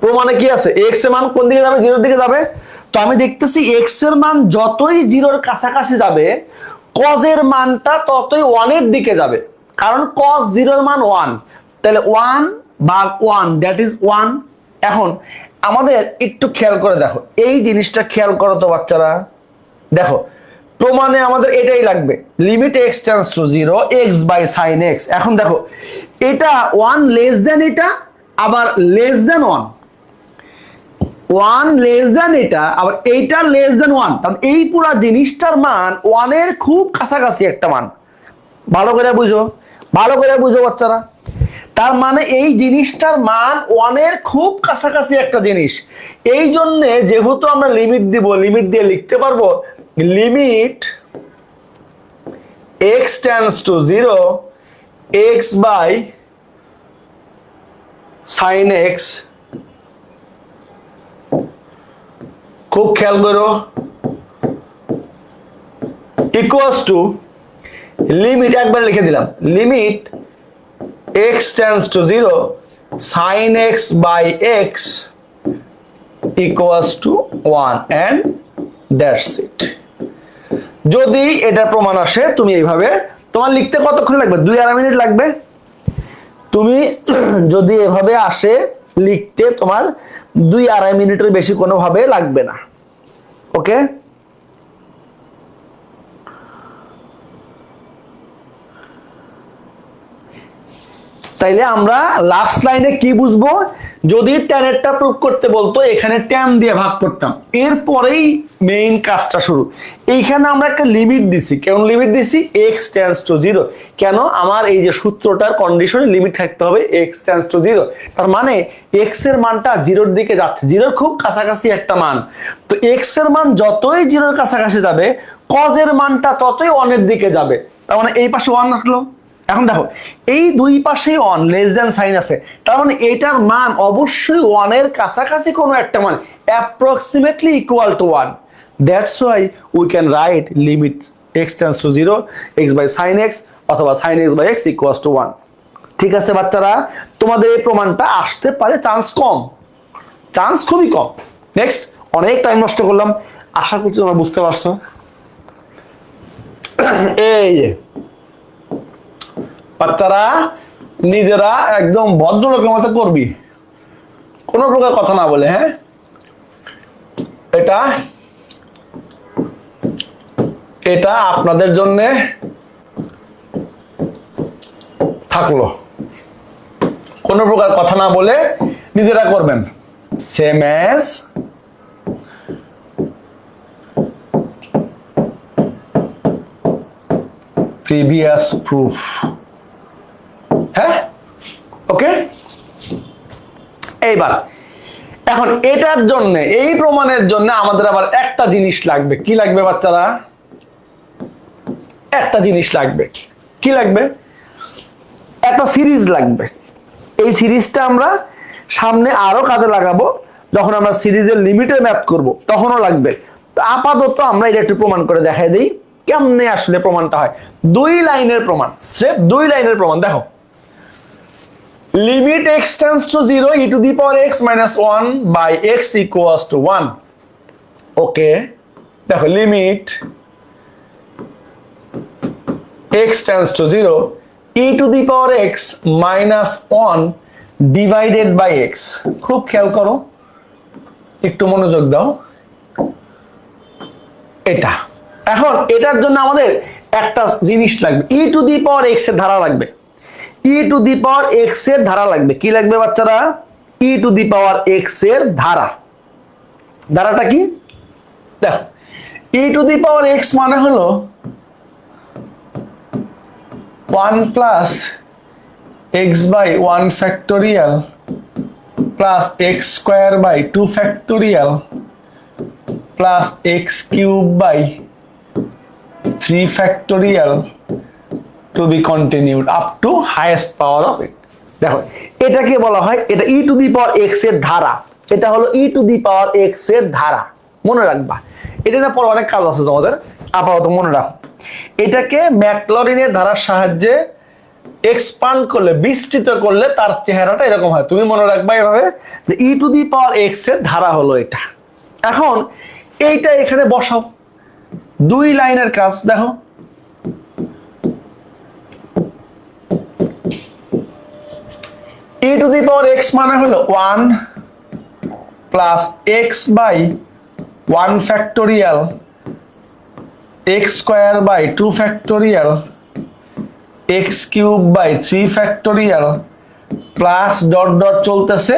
Speaker 1: প্রমাণে কি আছে, x এর মান কোন দিকে যাবে, 0 এর দিকে যাবে, তো আমি দেখতেছি x এর মান যতই 0 এর কাছাকাছি যাবে, cos এর মানটা ততই 1 এর দিকে যাবে, কারণ cos 0 এর মান 1, তাহলে 1 ভাগ 1 দ্যাট ইজ 1। এখন আমাদের একটু খেয়াল করে দেখো, এই জিনিসটা খেয়াল করো তো বাচ্চারা। দেখো প্রমাণে আমাদের এটাই লাগবে, limit x tends to 0 x by sine x. এখন দেখো এটা 1 লেস দেন এটা, আবার লেস দেন 1, 1 লেস দেন এটা, আবার এইটা লেস দেন 1। কারণ এই পুরো জিনিসটার মান 1 এর খুব কাছাকাছি একটা মান। ভালো করে বুঝো, ভালো করে বুঝো বাচ্চারা। তার মানে এই জিনিসটার মান 1 এর খুব কাছাকাছি একটা জিনিস। এই জন্য যেহেতু আমরা লিমিট দিব, লিমিট দিয়ে লিখতে পারবো limit x tends to 0 x by sine x. খুব খেয়াল করো, ইকুয়ালস টু লিমিট একবার লিখে দিলাম, limit x tends to 0 sin x by x equals to 1 and that's it। যদি এটা প্রমাণ আসে তুমি এইভাবে, তোমার লিখতে কতক্ষণ লাগবে? 2-2.5 মিনিট লাগবে। তুমি যদি এভাবে আসে লিখতে, তোমার 2-2.5 মিনিটের বেশি কোনোভাবে লাগবে না। ওকে, তাইলে আমরা লাস্ট লাইনে কি বুঝবো? যদি ট্যানেরটা প্রুভ করতে বলতো এখানে ট্যান দিয়ে ভাগ করতাম, এরপরেই মেইন কাজটা শুরু। এইখানে আমরা একটা লিমিট দিছি। কেন লিমিট দিছি? x tends to 0। কেন? আমার এই যে সূত্রটার কন্ডিশনে লিমিট থাকতে হবে x টেন্ডস টু 0। তার মানে x এর মানটা 0 এর দিকে যাচ্ছে, 0 এর খুব কাছাকাছি একটা মান। তো x এর মান যতই 0 এর কাছাকাছি যাবে, cos এর মানটা ততই 1 এর দিকে যাবে। তার মানে এই পাশে 1 রাখলো। এখন দেখো এই দুই পাশেই 1 লেস দেন সাইন আছে, তার মানে এটার মান অবশ্যই 1 এর কাছাকাছি কোনো একটা মান, approximately equal to 1। That's why we can write limit x tends to 0 x by sine x অথবা sine x by x equals to 1। ঠিক আছে বাচ্চারা, তোমাদের এই প্রমাণটা আসতে পারে, চান্স কম, চান্স খুবই কম। নেক্সট, অনেক টাইম নষ্ট করলাম, আশা করছি তোমরা বুঝতে পারছো। এই বাচ্চারা নিজেরা একদম ভদ্রলোকের মতো করবি, কোনো প্রকার কথা না বলে। হ্যাঁ, এটা এটা আপনাদের জন্য থাকলো, কোনো প্রকার কথা না বলে নিজেরা করবেন। Same as previous proof. হ্যাঁ, ওকে। এইবার এখন এটার জন্য, এই প্রমাণের জন্য আমাদের আবার একটা জিনিস লাগবে। কি লাগবে বাচ্চারা? একটা জিনিস লাগবে। কি লাগবে? একটা সিরিজ লাগবে। এই সিরিজটা আমরা সামনে আরো কাজে লাগাবো, যখন আমরা সিরিজের লিমিটের ম্যাথ করব তখনও লাগবে। তো আপাতত আমরা এটা একটু প্রমাণ করে দেখাই দিই কেমনে আসলে প্রমাণটা হয়। 2 লাইনের প্রমাণ, স্রেফ 2 লাইনের প্রমাণ। দেখো, limit x tends to 0 e to the power x minus 1 by x equals to 1। Okay, দেখো limit x tends to 0 e to the power x minus 1 divided by x। খুব খেয়াল করো, একটু মনোযোগ দাও। এটা এখন এটার জন্য আমাদের একটা জিনিস লাগবে, e to the power x এর ধারা লাগবে। e to the power x এর ধারা লাগবে। কি লাগবে বাচ্চারা? e to the power x এর ধারা। ধারাটা কি? দেখো, e to the power x মানে হলো 1 plus x by 1 factorial plus x square by 2 factorial plus x cube by 3 factorial to be continued up to highest power of it। দেখো, এটাকে বলা হয়, এটা e to the power x এর ধারা। এটা হলো e to the power x এর ধারা, মনে রাখবা। এটা না পরে অনেক কাজ আছে তোমাদের, আপাতত মনে রাখো। এটাকে ম্যাকলরিনের ধারার সাহায্যে এক্সপান্ড করলে, বিস্তৃত করলে তার চেহারাটা এরকম হয়। তুমি মনে রাখবা এভাবে যে e to the power x এর ধারা হলো এটা। এখন এইটা এখানে বসাও, 2 লাইনের কাজ। দেখো, e to the power x মানে হলো 1 plus x by 1 factorial x square by 2 factorial x cube by 3 factorial plus dot dot চলতেছে।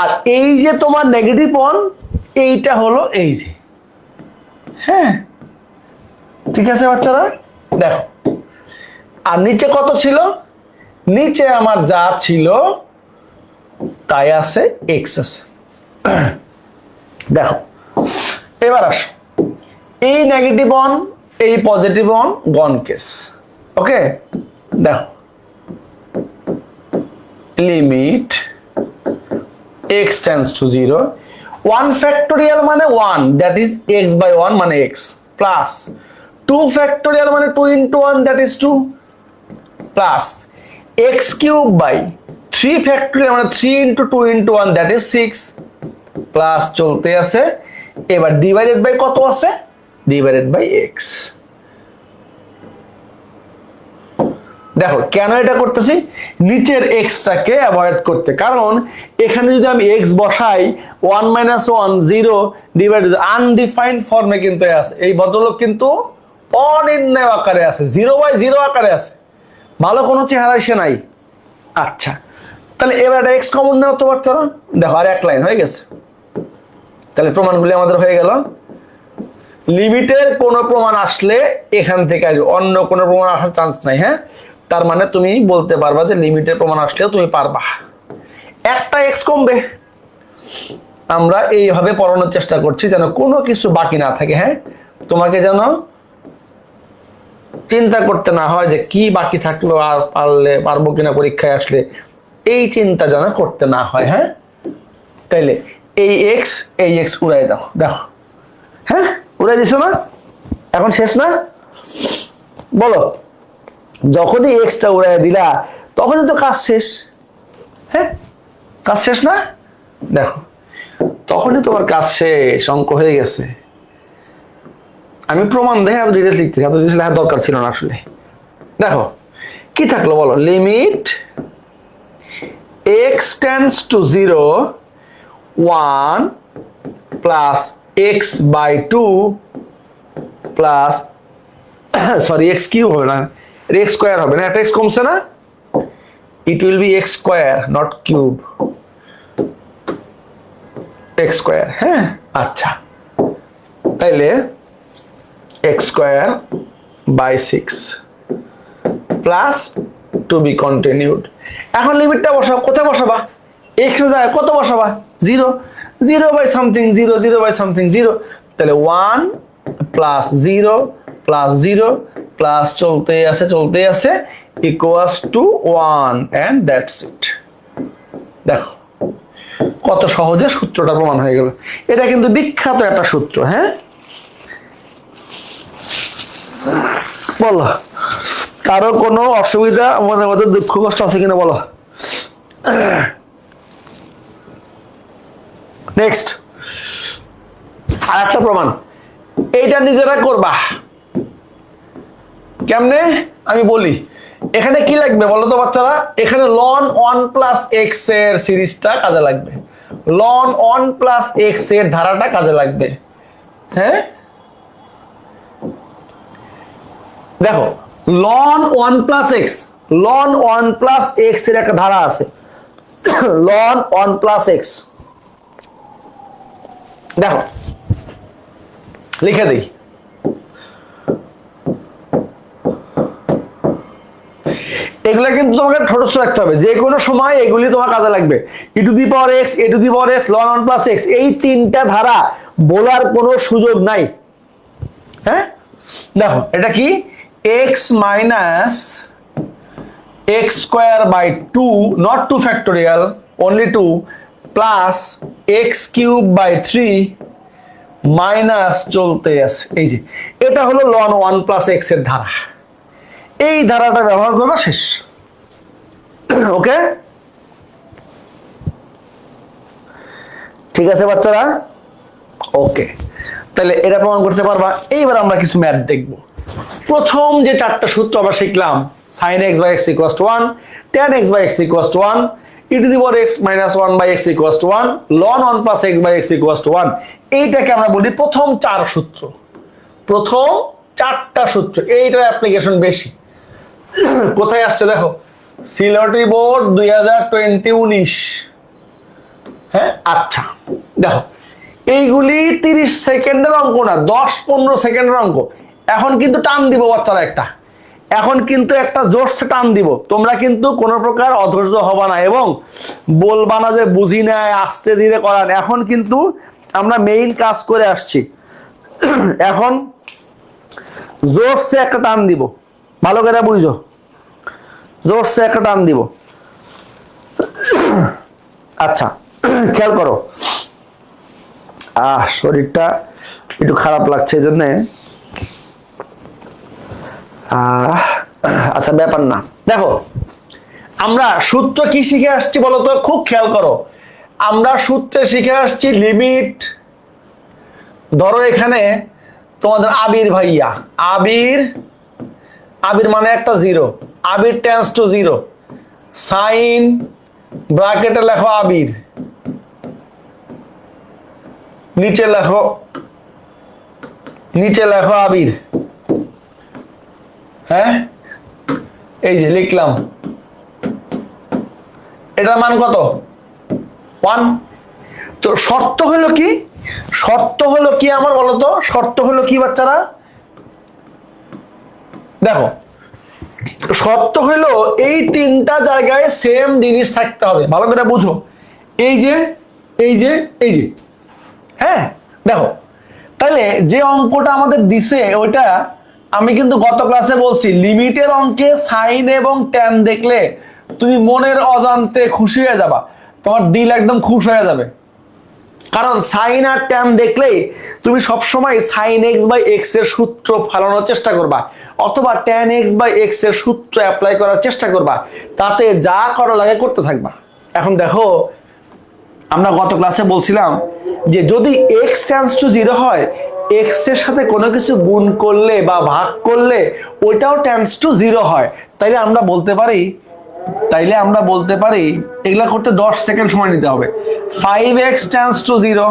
Speaker 1: আর এই যে তোমার নেগেটিভ ওয়ান, এইটা হলো এই যে, হ্যাঁ ঠিক আছে বাচ্চারা দেখো। আর নিচে কত ছিল? নিচে আমার যা ছিল তাই আছে, এক্স আছে। দেখো এবার আসো, এই নেগেটিভ ওয়ান এই পজিটিভ ওয়ান গন কেস। ওকে দেখো limit x tends to 0 1 factorial মানে 1 that is x by 1 মানে x plus 2 factorial মানে 2 into 1 that is 2 plus x cube by 3 factorial মানে 3 into 2 into 1 that is 6 plus চলতে আছে। এবার ডিভাইডেড বাই কত আছে? Divided by x। দেখো কেন এটা করতেছি? নিচের এক্সটাকে অ্যাভয়েড করতে, কারণ এখানে যদি আমি এক্স বসাই 1 - 1 0 ডিভাইড আনডিফাইন্ড ফর্মে কিন্তু আছে। এই ভদ্রলোক কিন্তু অনির্ণয় আকারে আছে, 0/0 আকারে আছে, ভালো কোনো চেহারা সে নাই। আচ্ছা তাহলে এবার একটা এক্স কমন নেওয়া তো বাচ্চারা, দেখো আর এক লাইন হয়ে গেছে। তাহলে প্রমাণগুলি আমাদের হয়ে গেল। লিমিটের কোনো প্রমাণ আসলে এখান থেকে আসবে, অন্য কোনো প্রমাণ আসার চান্স নাই। হ্যাঁ তার মানে তুমি বলতে পারবা যে লিমিটের প্রমাণ আসলেও তুমি পারবা। একটা এক্স কমবে, আমরা এইভাবে পড়ানোর চেষ্টা করছি যেন কোনো কিছু বাকি না থাকে। হ্যাঁ তোমাকে যেন চিন্তা করতে না হয় যে কি বাকি থাকলো, আর পারবো কিনা পরীক্ষায় আসলে, এই চিন্তা যেন করতে না হয়। হ্যাঁ তাইলে এই এক্স উড়াই দাও। দেখো হ্যাঁ উড়াই দিছো না? এখন শেষ না? বলো যখনই এক্সটা উড়াই দিলা তখনই তো কাজ শেষ। হ্যাঁ কাজ শেষ না? দেখো তখনই তোমার কাজ শেষ, অঙ্ক হয়ে গেছে। আমি প্রমাণ দেখে এত ডিটেলস লিখতেছি, এত ডিটেলস লেখার দরকার ছিল না আসলে। দেখো কি থাকলো বলো, limit x tends to 0 1 plus x by 2 plus sorry x cube হবে না, x স্কয়ার হবে না, একটা x কমছে না, it will be x square not cube, x square। হ্যাঁ আচ্ছা তাইলে x square by 6 plus to be continued। এখন লিমিটটা বসাও, কোথায় বসাবা? x এর জায়গায় কত বসাবা? 0 0 by something 0 0 by something 0, তাহলে 1 plus 0 plus 0 plus চলতে আছে equals to 1 and that's it। দেখো কত সহজে সূত্রটা প্রমাণ হয়ে গেল। এটা কিন্তু বিখ্যাত একটা সূত্র। হ্যাঁ বলো কারো কোনো অসুবিধা, মনের মধ্যে দুঃখ কষ্ট আছে কিনা বলো। নেক্সট আর একটা প্রমাণ, এইটা নিজেরা করবা। কেমনে আমি বলি, এখানে কি লাগবে বলো তো বাচ্চারা? এখানে ln 1 plus x এর সিরিজটা কাজে লাগবে, ln 1 plus x এর ধারাটা কাজে লাগবে। হ্যাঁ দেখো ln 1 plus x, ln 1 plus x এর একটা ধারা আছে, ln 1 plus x। দেখো লিখে দিই, এগুলা কিন্তু তোমাকে ঠোঁটস্থ রাখতে হবে, যে কোনো সময় এগুলি তোমার কাজে লাগবে। e to the power x, a to the power x, ln 1 plus x, এই তিনটা ধারা বলার কোনো সুযোগ নাই। হ্যাঁ দেখো এটা কি, x minus x square by 2 not 2 factorial only 2 plus x cube by 3 minus চলতে আছে। এই যে এটা হলো ln 1 plus x এর ধারা, এই ধারাটা ব্যবহার করবা, শেষ। ওকে ঠিক আছে বাচ্চারা? ওকে তাহলে এটা প্রমাণ করতে পারবা। এইবার আমরা কিছু ম্যাথ দেখব। প্রথম যে চারটা সূত্র আমরা শিখলাম, sin x by x equals to 1, tan x by x equals to 1, e to the power x minus 1 by x equals to 1, ln 1 plus x by x equals to 1। এইটাকে আমরা বলি প্রথম 4 সূত্র, প্রথম 4টা সূত্র। এইটার অ্যাপ্লিকেশন বেশি। কোথায় আসছে দেখো, সিলেটি বোর্ড 2020-19। হ্যাঁ, আচ্ছা দেখো, এইগুলি 30 সেকেন্ডের অঙ্ক না, 10-15 সেকেন্ডের অঙ্ক। এখন কিন্তু টান দিব বাচ্চারা, এখন কিন্তু একটা জোরসে টান দিব। তোমরা কিন্তু কোনো প্রকার অধৈর্য হবা না এবং বলবা না যে বুঝি নাই, আস্তে ধীরে করান। এখন কিন্তু আমরা মেইন কাজ করে আসছি। এখন জোরসে একটা টান দিব, ভালো করে বুঝো, জোরসে একটা টান দিব। আচ্ছা খেয়াল করো, শরীরটা একটু খারাপ লাগছে এই জন্যে। আচ্ছা ব্যাপার না। দেখো আমরা সূত্র কি শিখে আসছি বলতো, খুব খেয়াল করো। আমরা সূত্রে শিখে আসছি লিমিট। ধরো এখানে তোমাদের আবির ভাইয়া, আবির মানে একটা 0, আবির টেন্স টু 0, সাইন ব্র্যাকেটে লেখো আবির, নিচে লেখো আবির। হ্যাঁ, এই যে লিখলাম, এটার মান কত? 1। তো শর্ত হলো কি, আমার বলতো, শর্ত হলো কি বাচ্চারা? দেখো শর্ত হলো এই 3টা জায়গায় সেম জিনিস থাকতে হবে। ভালো করে বুঝো, এই যে হ্যাঁ দেখো, তাহলে যে অঙ্কটা আমাদের দিছে ওইটা আমি কিন্তু গত ক্লাসে বলছি, লিমিটের অঙ্কে সাইন এবং ট্যান দেখলে তুমি মনের অজান্তে খুশি হয়ে যাবা, তোমার দিল একদম খুশ হয়ে যাবে। কারণ সাইন আর ট্যান দেখলেই তুমি সবসময় সাইন এক্স বাই এক্স এর সূত্র ফেলানোর চেষ্টা করবা, অথবা ট্যান এক্স বাই এক্স এর সূত্র অ্যাপ্লাই করার চেষ্টা করবা, তাতে যা করা লাগে করতে থাকবা। এখন দেখো, আমরা গত ক্লাসে বলছিলাম যে যদি এক্স টেন্ডস টু 0 হয়, এক্স এর সাথে কোনো কিছু গুণ করলে বা ভাগ করলে ওইটাও টেন্ডস টু 0 হয়। তাইলে আমরা বলতে পারি এগুলা করতে 10 সেকেন্ড সময় নিতে হবে। 5x টেন্ডস টু 0,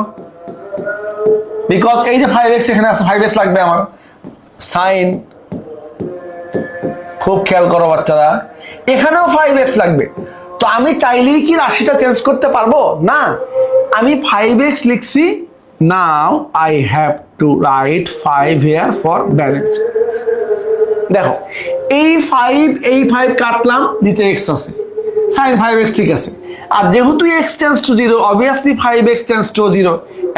Speaker 1: বিকজ এই যে 5x এখানে আছে, 5x লাগবে আমার। সাইন, খুব খেয়াল করো বাচ্চারা, এখানেও 5x লাগবে। তো আমি চাইলেই কি রাশিটা চেঞ্জ করতে পারবো না? আমি 5x লিখছি, now I have to right 5 here for balance. দেখো এই 5 কাটলাম, নিচে x আছে, sin 5x ঠিক আছে। আর যেহেতু x tends to 0, obviously 5x tends to 0।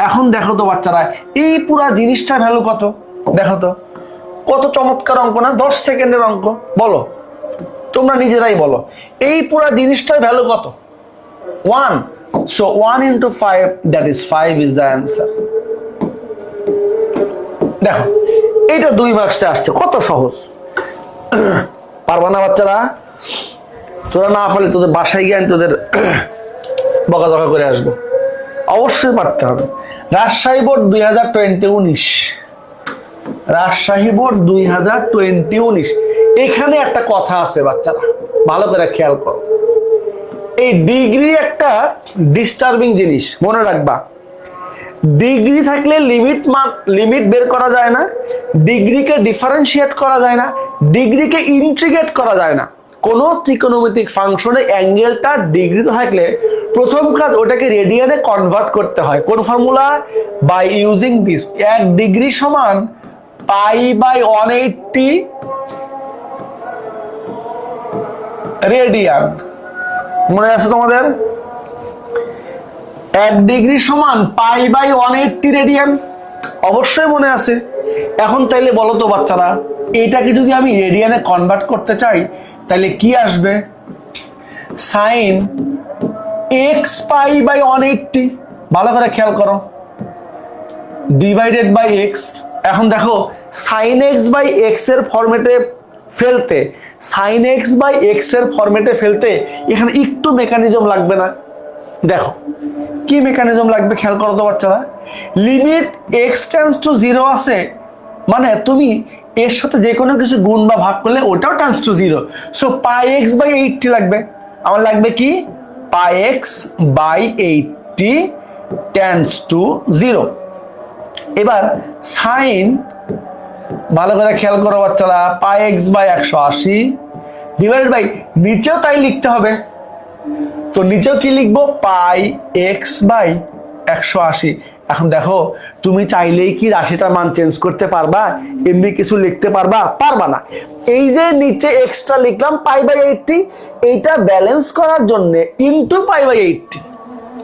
Speaker 1: এখন দেখো তো বাচ্চারা, এই পুরা জিনিসটার ভ্যালু কত? দেখো তো কত চমৎকার অঙ্ক না, 10 সেকেন্ডের অঙ্ক। বলো, তোমরা নিজেরাই বলো, এই পুরা জিনিসটার ভ্যালু কত? 1। So 1 into 5, that is 5 is the answer. দেখো এইটা 2 মার্কসে আসছে, কত সহজ। পারবা না বাচ্চারা? তোরা না পারলে তোদের বাসায় গিয়ে আমি তোদের বকাঝকা করে আসবো। অবশ্যই পারতে হবে। Rajshahi board 2020-19, Rajshahi board 2020-19। এখানে একটা কথা আছে বাচ্চারা, ভালো করে খেয়াল করো। এই ডিগ্রি একটা ডিস্টার্বিং জিনিস, মনে রাখবা। ডিগ্রি থাকলে লিমিট বের করা যায় না, ডিগ্রিকে ডিফারেন্সিয়েট করা যায় না, ডিগ্রিকে ইন্টিগ্রেট করা যায় না। কোন ত্রিকোণমিতিক ফাংশনে অ্যাঙ্গেলটা ডিগ্রিতে থাকলে প্রথম কাজ ওটাকে রেডিয়ানে কনভার্ট করতে হয়। কোন formula? By using this. 1 degree সমান π/180 রেডিয়ান। মনে আছে তোমাদের? 1 ডিগ্রি সমান π/180 রেডিয়ান, অবশ্যই মনে আছে। এখন তাইলে বলো তো বাচ্চারা, এটাকে যদি আমি রেডিয়ানে কনভার্ট করতে চাই তাহলে কি আসবে? সাইন x π/180, ভালো করে খেয়াল করো, ডিভাইডেড বাই x। এখন দেখো সাইন x বাই x এর ফরম্যাটে ফেলতে, সাইন x বাই x এর ফরম্যাটে ফেলতে এখানে একটু মেকানিজম লাগবে না? দেখো কি মেকানিজম লাগবে, খেয়াল করো তো বাচ্চারা। লিমিট x টেন্ডস টু 0 আছে, মানে তুমি এর সাথে যে কোনো কিছু গুণ বা ভাগ করলে ওটাও টেন্ডস টু 0। সো πx/80 লাগবে। আমার লাগবে কি? পাই এক্স বাই 80 টেন্ডস টু 0। এবার সাইন, ভালো করে খেয়াল করো বাচ্চারা, পাই এক্স বাই 180 ডিভাইডেড বাই, নিচেও তাই লিখতে হবে, তো নিচেও কি লিখবো, পাই এক্স বাই 180। এখন দেখো তুমি চাইলেই কি রাশিটার মান চেঞ্জ করতে পারবা, এমনি কিছু লিখতে পারবা? পারবা না। এই যে নিচে এক্সট্রা লিখলাম পাই বাই 80, এইটা ব্যালেন্স করার জন্য ইনটু পাই বাই 80,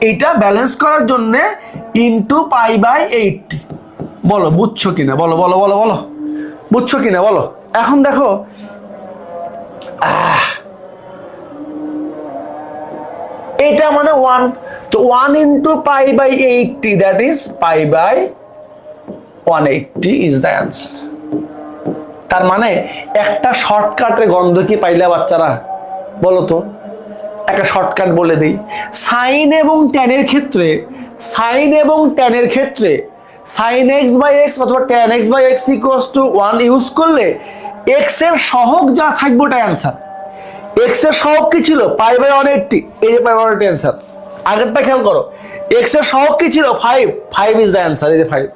Speaker 1: এইটা ব্যালেন্স করার জন্য ইনটু পাই বাই 80। বলো বুঝছো কিনা, বলো বলো বলো বলো, বুঝছো কিনা বলো। এখন দেখো এটা মানে 1, তো 1 into pi by 80, that is pi by 180 is the answer. তার মানে একটা শর্টকাটের গন্ধ কি পাইলে বাচ্চারা, বলো তো? একটা শর্টকাট বলে দিই, সাইন এবং ট্যানের ক্ষেত্রে, সাইন এবং ট্যানের ক্ষেত্রে সাইন এক্স বাই এক্স অথবা tan x by x equals to 1 use করলে এক্স এর সহগ যা থাকবে ওটা অ্যান্সার। এক্স এর সহগ কি ছিল, পাই বাই 180, এই যে পাই বাই 180 অ্যান্সার। আগেরটা খেয়াল করো, এক্স এর সহগ কি ছিল, 5 ইজ দ্য অ্যান্সার, এই যে 5।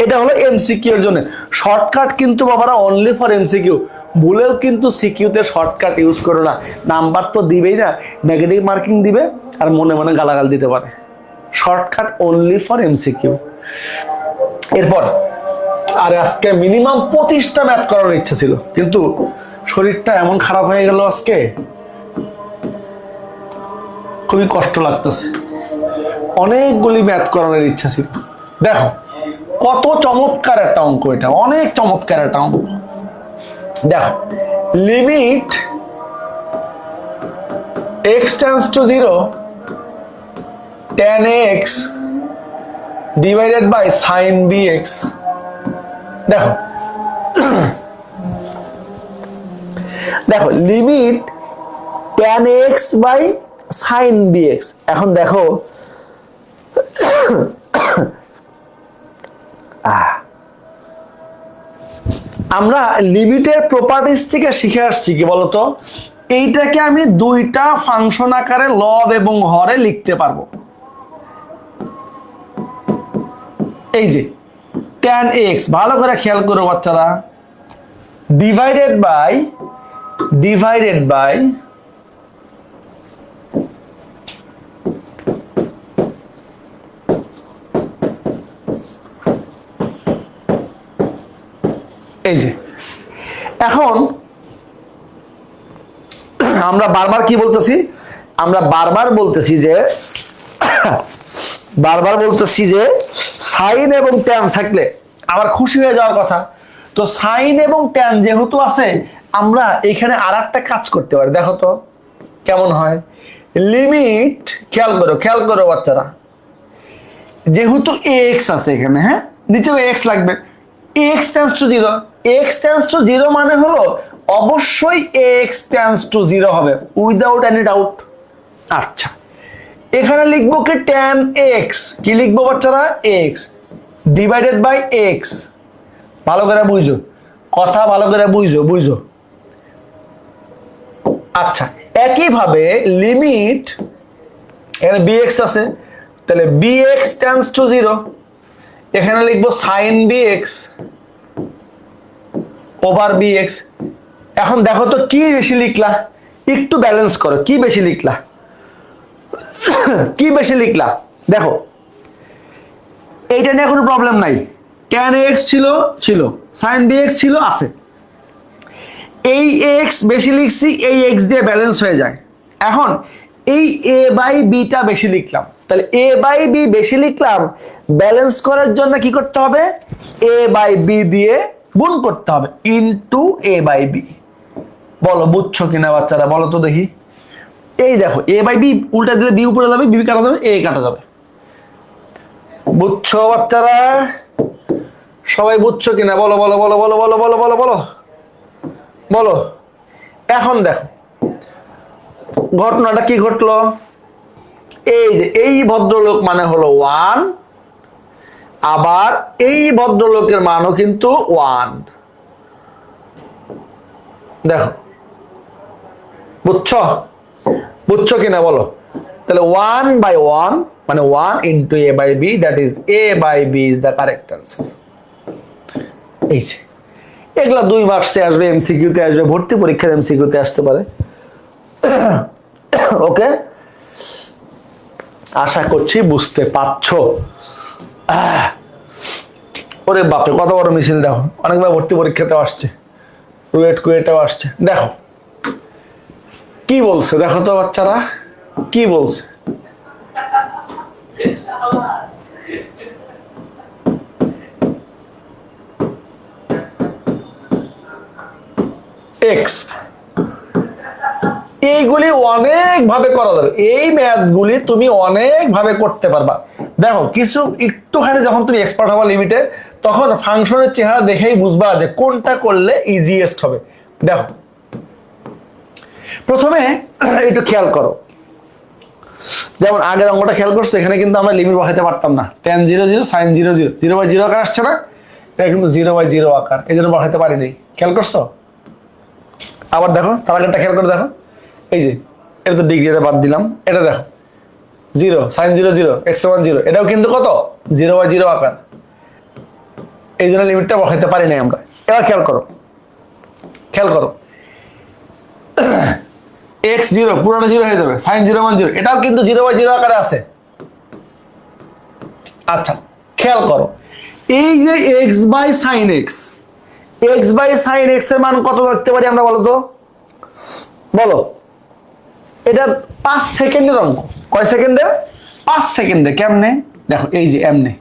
Speaker 1: এটা হলো এমসিকিউ এর জন্য শর্টকাট, কিন্তু বাবারা অনলি ফর এমসিকিউ। ভুলেও কিন্তু সিকিউতে শর্টকাট ইউজ করো না, নাম্বার তো দিবেই না, নেগেটিভ মার্কিং দিবে আর মনে মনে গালাগাল দিতে পারে। Shortcut only for MCQ. এরপর আর আজকে মিনিমাম 25টা ম্যাথ করার ইচ্ছা ছিল, কিন্তু শরীরটা এমন খারাপ হয়ে গেল আজকে, খুবই কষ্ট লাগতেছে। অনেকগুলি ম্যাথ করানোর ইচ্ছা ছিল। দেখো কত চমৎকার একটা অঙ্ক, এটা অনেক চমৎকার একটা অঙ্ক। দেখো limit x tends to 0 tan x divided by sine bx। দেখো দেখো limit tan x by sine bx। এখন দেখো আমরা লিমিটের প্রপার্টিজ থেকে শিখে আসছি কি বলতো, এইটাকে আমি দুইটা ফাংশন আকারে লব এবং হরে লিখতে পারবো। এই যে tan x, ভালো করে খেয়াল করো বাচ্চারা, ডিভাইডেড বাই এই যে, এখন আমরা বারবার কি বলতেছি, আমরা বারবার বলতেছি যে সাইন এবং ট্যান থাকলে আবার খুশি হয়ে যাওয়ার কথা। তো সাইন এবং ট্যান যেহেতু আছে, আমরা এখানে আর একটা কাজ করতে পারি। দেখো তো কেমন হয়, লিমিট, খেয়াল করো বাচ্চারা, যেহেতু এক্স আছে এখানে, হ্যাঁ নিচেও এক্স লাগবে, x tends to 0, x tends to 0 মানে হলো অবশ্যই এক্স টেন্ডস টু 0 হবে, উইদাউট এনি ডাউট। আচ্ছা, এখানে লিখবো কি tan x, কি লিখবো বাচ্চারা, x ডিভাইডেড বাই x। ভালো করে বুঝো কথা, ভালো করে বুঝো। আচ্ছা, একইভাবে লিমিট, এখানে bx আছে, তাহলে bx টেন্ডস টু 0, এখানে লিখবো সাইন bx ওভার bx। এখন দেখো তো কি বেশি লিখলা, একটু ব্যালেন্স করো, কি বেশি লিখলা, কি বেশি লিখলা। দেখো এইটা নিয়ে কোনো প্রবলেম নাই, tan x ছিল sin bx ছিল, আছে। এই x বেশি লিখছি, এই x দিয়ে ব্যালেন্স হয়ে যায়। এখন এই a বাই b টা বেশি লিখলাম, তাহলে a বাই b বেশি লিখলাম, ব্যালেন্স করার জন্য কি করতে হবে, a বাই b দিয়ে গুণ করতে হবে ইনটু a বাই b। বলো বুঝছো কিনা বাচ্চারা, বলো তো দেখি। এই দেখো a বাই b উল্টা দিলে b উপরে যাবে, b কাটা যাবে, a কাটা যাবে। বুঝছো বাচ্চারা, সবাই বুঝছো কিনা, বলো বলো বলো বলো বলো বলো বলো বলো বলো। এখন দেখো ঘটনাটা কি ঘটলো, এই যে এই ভদ্রলোক মানে হলো 1, আবার এই ভদ্রলোকের মানও কিন্তু 1। দেখো বুঝছো, বুঝছো কিনা বলো? তাহলে 1/1 মানে 1 into a by b, that is a by b is the correct answer. এই যে এগুলা 2 মার্কসে আসবে, এমসিকিউ তে আসবে, ভর্তি পরীক্ষার এমসিকিউ তে আসতে পারে। ওকে, আশা করছি বুঝতে পারছো। ওরে বাপরে কত বড় মিছিল দেখো, অনেকবার ভর্তি পরীক্ষাতেও আসছে, কুয়েটেও আসছে। দেখো কি বলছে, দেখো তো বাচ্চারা কি বলছে। এক্স, এইগুলি অনেক ভাবে করা যাবে, এই ম্যাথ গুলি তুমি অনেক ভাবে করতে পারবা। দেখো কিছু একটুখানি যখন তুমি এক্সপার্ট হবা লিমিটে, তখন ফাংশনের চেহারা দেখেই বুঝবা যে কোনটা করলে ইজিয়েস্ট হবে। দেখো প্রথমে একটু খেয়াল করো, যেমন আগের অঙ্কটা খেয়াল করছো, এখানে কিন্তু আমরা লিমিট বসাইতে পারতাম না। tan 0 0 sin 0 0, 0/0 আকার আসছে না, এটা কিন্তু 0/0 আকার, এই জন্য বসাইতে পারিনি। খেয়াল করছো? আবার দেখো তার আগেরটা খেয়াল করে দেখো, এই যে এটা তো ডিগ্রিটা বাদ দিলাম, এটা দেখো 0 sin 0 0 x সমান 0, এটাও কিন্তু কত 0/0 আকার, এই জন্য লিমিটটা বসাইতে পারি নাই আমরা। এবার খেয়াল করো, খেয়াল করো x 0 পুরোটা 0 হয়ে যাবে, sin 0 মান 0, এটাও কিন্তু 0/0 আকারে আছে। আচ্ছা খেয়াল করো, এই যে x by sin x, x by sin x এর মান কত রাখতে পারি আমরা বলো তো, বলো? এটা 5 সেকেন্ডের অঙ্ক। কয় সেকেন্ডে? 5 সেকেন্ডে। কেমনে? দেখো এই যে এমনে,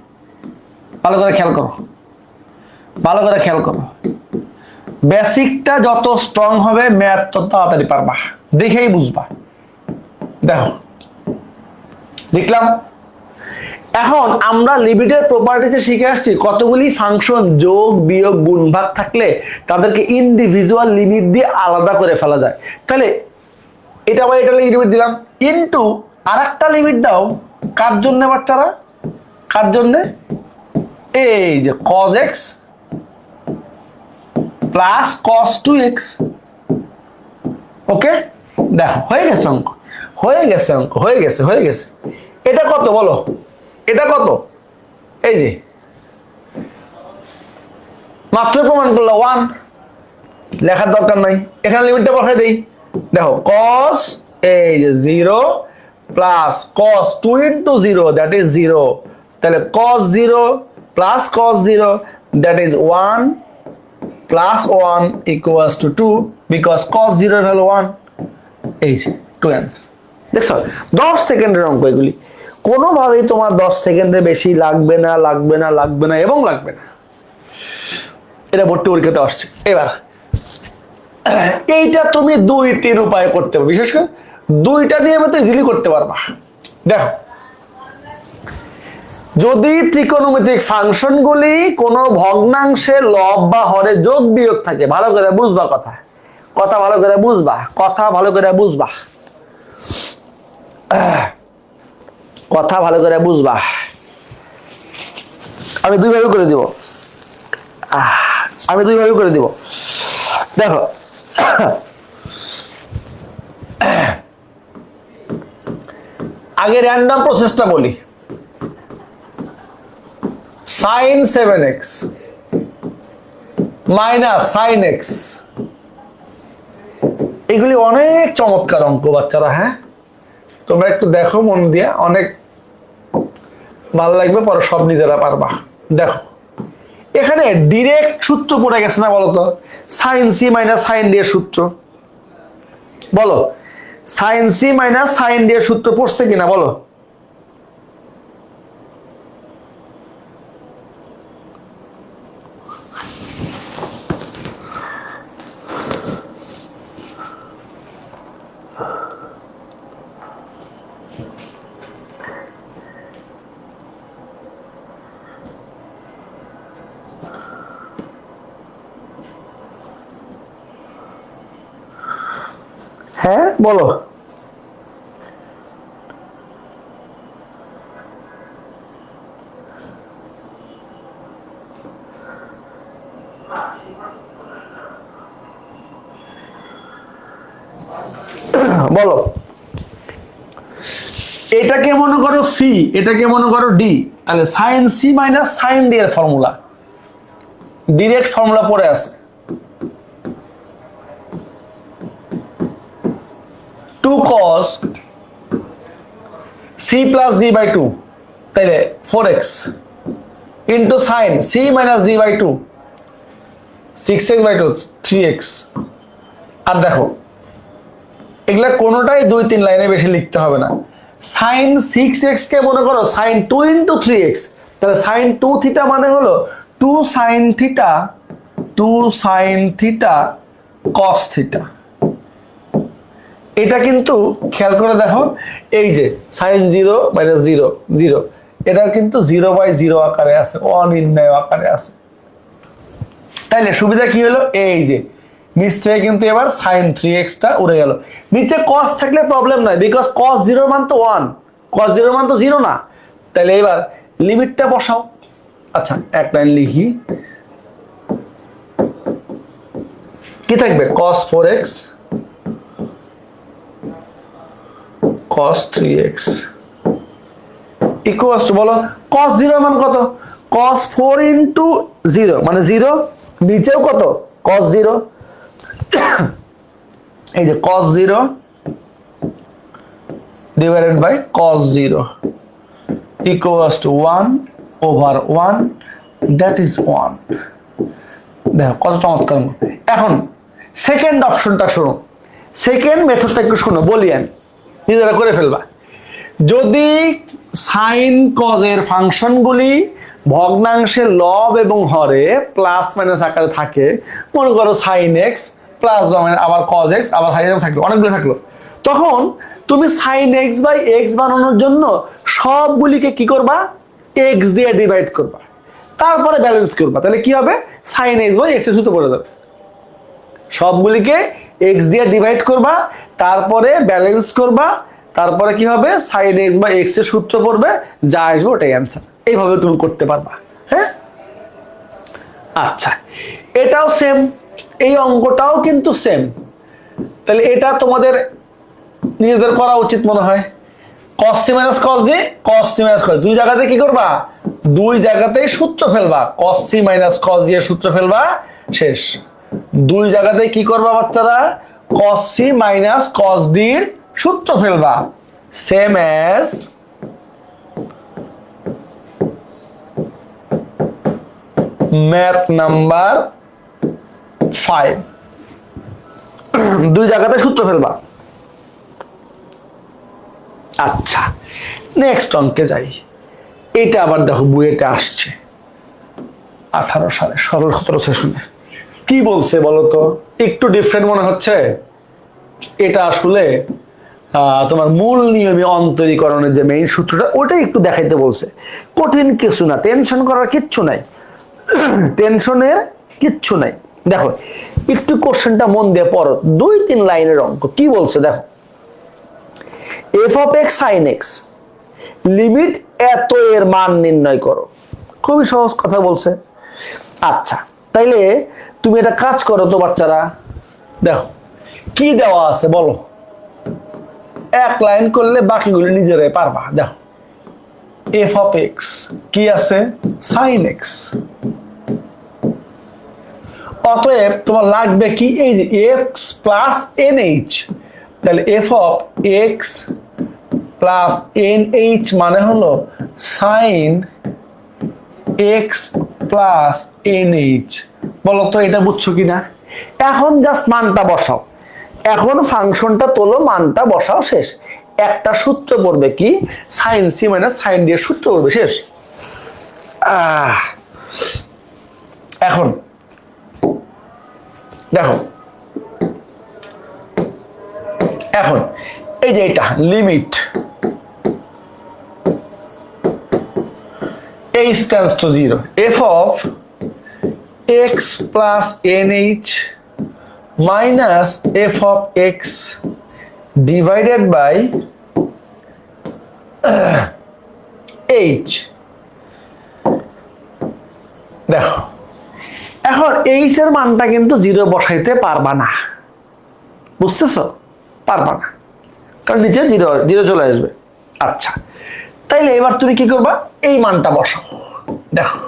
Speaker 1: ভালো করে খেয়াল করো, ভালো করে খেয়াল করো। বেসিকটা যত স্ট্রং হবে ম্যাথ তত তাড়াতাড়ি পারবা, দেখেই বুঝবা। দেখো লিখলাম। এখন আমরা লিমিটের প্রপার্টিতে শিখে আসছি কতগুলি ফাংশন যোগ বিয়োগ গুণ ভাগ থাকলে তাদেরকে ইন্ডিভিজুয়াল লিমিট দিয়ে আলাদা করে ফেলা যায়। তাহলে এটা বা এটা লিমিট দিলাম, ইনটু আরেকটা লিমিট দাও। কার জন্য বাচ্চারা? কার জন্য? এই যে cos x plus cos 2x। ওকে, দেখো হয়ে গেছে অঙ্ক, হয়ে গেছে অঙ্ক, হয়ে গেছে, হয়ে গেছে। এটা কত বলো? এটা কত? এই যে মাত্র প্রমাণ করলো 1, লেখার দরকার নাই, এখানে লিমিটটা বসাই দেই। দেখো cos এই যে 0 plus cos 2 into 0, that is 0, তাহলে cos 0 plus cos 0, that is 1 plus 1 equals to 2, because cos 0 এর ভ্যালু 1। এই যে 2 অ্যান্সার। দেখছো 10 সেকেন্ডের অঙ্ক এগুলি, কোনোভাবেই তোমার 10 সেকেন্ডের বেশি লাগবে না, লাগবে না, লাগবে না এবং লাগবে না। এটা ভর্তি পরীক্ষাতে আসছে। এবার এইটা তুমি 2-3 উপায়ে করতে পারবে, বিশেষ করে 2টা নিয়ে তো ইজিলি করতে পারবা। দেখো যদি ত্রিকোণমিতিক ফাংশনগুলি কোনো ভগ্নাংশের লব বা হরে যোগ বিয়োগ থাকে, ভালো করে বুঝবা কথা, কথা ভালো করে বুঝবা, কথা ভালো করে বুঝবা, কথা ভালো করে বুঝবা। আমি 2 ভাবে করে দিব, আমি 2 ভাবে করে দিব। দেখো আগে র্যান্ডম প্রসেসটা বলি। sin 7x minus sin x, এগুলি অনেক চমৎকার অঙ্ক বাচ্চারা। হ্যাঁ, তোমরা একটু দেখো মন দিয়ে, অনেক ভালো লাগবে, পরে সব নিজেরা পারবা। দেখো এখানে ডিরেক্ট সূত্র পড়ে গেছে না বলতো, sin c minus sin d এর সূত্র। বলো sin c minus sin d এর সূত্র পড়ছে কিনা বলো? হ্যাঁ বলো। বলো এটাকে মনে করো সি, এটাকে মনে করো ডি, তাহলে sine C minus sine D এর ফর্মুলা, ডিরেক্ট ফর্মুলা পড়ে আছে। 2 cos c plus d by 2, তাইলে 4x into sin c minus d by 2, 6x by 2, 3x। আর দেখো এগুলা কোনোটাই 2-3 লাইনে বেশি লিখতে হবে না। sin 6x কে মনে করো sin 2 into 3x, তাহলে sin 2 থিটা মানে হলো 2 sin theta, 2 sin theta cos theta. এটা কিন্তু খেয়াল করে দেখো, এই যে sin 0 minus 0 0, এটা কিন্তু 0/0 আকারে আছে, অনির্ণয় আকারে আছে। তাইলে সুবিধা কি হলো, এই যে নিচ থেকে কিন্তু এবার sin 3x টা উড়ে গেল। নিচে cos থাকলে প্রবলেম নাই, বিকজ cos 0 মান তো 1, cos 0 মান তো 0 না। তাহলে এবার লিমিটটা বসাও। আচ্ছা এক লাইন লিখি, কি থাকবে, cos 4x cos 3x equals to, বলো cos 0 মান কত, cos 4 into 0 মানে 0, নিচেও কত cos 0, এই যে cos 0 divided by cos 0 equals to 1/1, that is 1। দেখো কত চমৎকার। এখন সেকেন্ড অপশনটা শোনো, সেকেন্ড মেথডটা একটু শোনো, বলি আমি, নিজেরা করে ফেলবা। যদি সাইন কজ এর ফাংশনগুলি ভগ্নাংশের লব এবং হরে প্লাস মাইনাস আকারে থাকে, মনে করো সাইন এক্স প্লাস বা মাইনাস আবার কজ এক্স আবার সাইন এক্স থাকলো, অনেকগুলো থাকলো, তখন তুমি সাইন এক্স বাই এক্স বানানোর জন্য সবগুলিকে কি করবা, এক্স দিয়ে ডিভাইড করবা, তারপরে ব্যালেন্স করবা। তাহলে কি হবে, সাইন এক্স বাই এক্স এর সূত্র পড়ে যাবে। সবগুলিকে এক্স দিয়ে ডিভাইড করবা, তারপরে ব্যালেন্স করবা, তারপরে কি হবে, সাইন এক্স বা এক্স এর সূত্র পড়বে, যা আসবে ওটাই অ্যান্সার। এইভাবে তুমি করতে পারবা। হ্যাঁ আচ্ছা, এটাও সেম, এই অঙ্কটাও কিন্তু সেম। তাহলে এটা তোমাদের নিজেদের করা উচিত মনে হয়। cos c minus cos d, cos c minus cos, দুই জায়গাতে কি করবা, দুই জায়গাতেই সূত্র ফেলবা, cos c minus cos d এর সূত্র ফেলবা, শেষ। দুই জায়গাতে কি করবা বাচ্চারা, cos c minus cos d এর সূত্র ফেলবা, সেম অ্যাজ ম্যাথ নাম্বার 5, দুই জায়গাতে সূত্র ফেলবা। আচ্ছা নেক্সট অঙ্কে যাই। এটা আবার দেখো বুয়েটে আসছে 18 সালে 16-17 সেশনে। কি বলছে বলতো, একটু ডিফারেন্ট মনে হচ্ছে। এটা আসলে তোমার মূল নিয়মে অন্তরীকরণের যে মেইন সূত্রটা, ওটাই একটু দেখাইতে বলছে। কঠিন কিছু না, টেনশন করার কিচ্ছু নাই, টেনশনের কিচ্ছু নাই। দেখো একটু কোশ্চেনটা মন দিয়ে পড়ো, 2-3 লাইনের অঙ্ক। কি বলছে দেখো, F of x sine x limit এত এর মান নির্ণয় করো। খুবই সহজ কথা বলছে। আচ্ছা তাইলে তুমি এটা কাজ করো তো বাচ্চারা, দেখো কি দেওয়া আছে বলো, এক লাইন করলে বাকিগুলো নিজেরাই পারবা। দেখো এফ অফ এক্স কি আছে, সাইন এক্স, অতএব তোমার লাগবে কি, এই যে এক্স প্লাস এন এইচ, তাহলে f of x plus n h মানে হলো sine x plus n h. বলো তো এটা বুঝছো কিনা? এখন জাস্ট মানটা বসাও, এখন ফাংশনটা তোলো, মানটা বসাও, শেষ। একটা সূত্র পড়বে কি, sine C minus sine D এর সূত্র পড়বে, শেষ। এখন দেখো, এখন এই যে এটা limit h tends to 0, f of x plus nh minus f of x divided by h। দেখো এখন h এর মানটা কিন্তু 0 বসাইতে পারবা না, বুঝতেছো? পারবা না, কারণ নিচে 0 চলে আসবে। আচ্ছা, তাইলে এবার তুমি কি করবা, এই মানটা বসাও। দেখো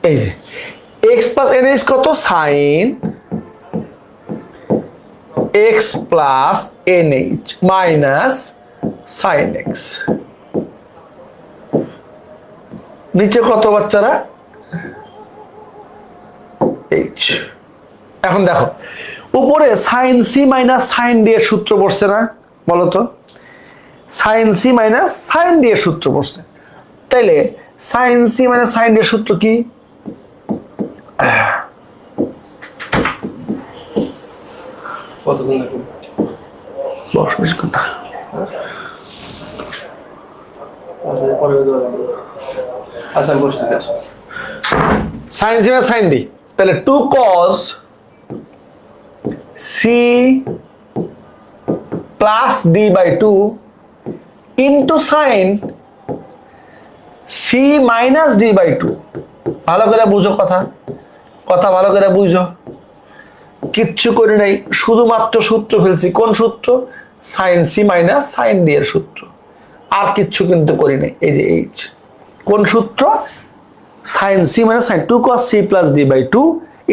Speaker 1: এই যে এক্স প্লাস এন এইচ কত, sine x plus n h minus sine x. নিচে কত বাচ্চারা, এইচ। এখন দেখো উপরে sine C minus sine D এর সূত্র পড়ছে না, বলো তো? Sine C minus sine D এর সূত্র পড়ছে, তাইলে sine C minus sine D এর সূত্র কি? Sine C minus sine d, তাহলে 2 cos c plus d by 2 into sine C minus d by 2। ভালো করে বুঝো কথা, কথা ভালো করে বুঝো। কিচ্ছু করি নাই, শুধুমাত্র সূত্র ফেলছি। কোন সূত্র? Sine C minus sine D এর সূত্র, আর কিচ্ছু কিন্তু করি নাই। এই যে এইচ, কোন সূত্র? Sine C minus sine 2 cos c plus d by 2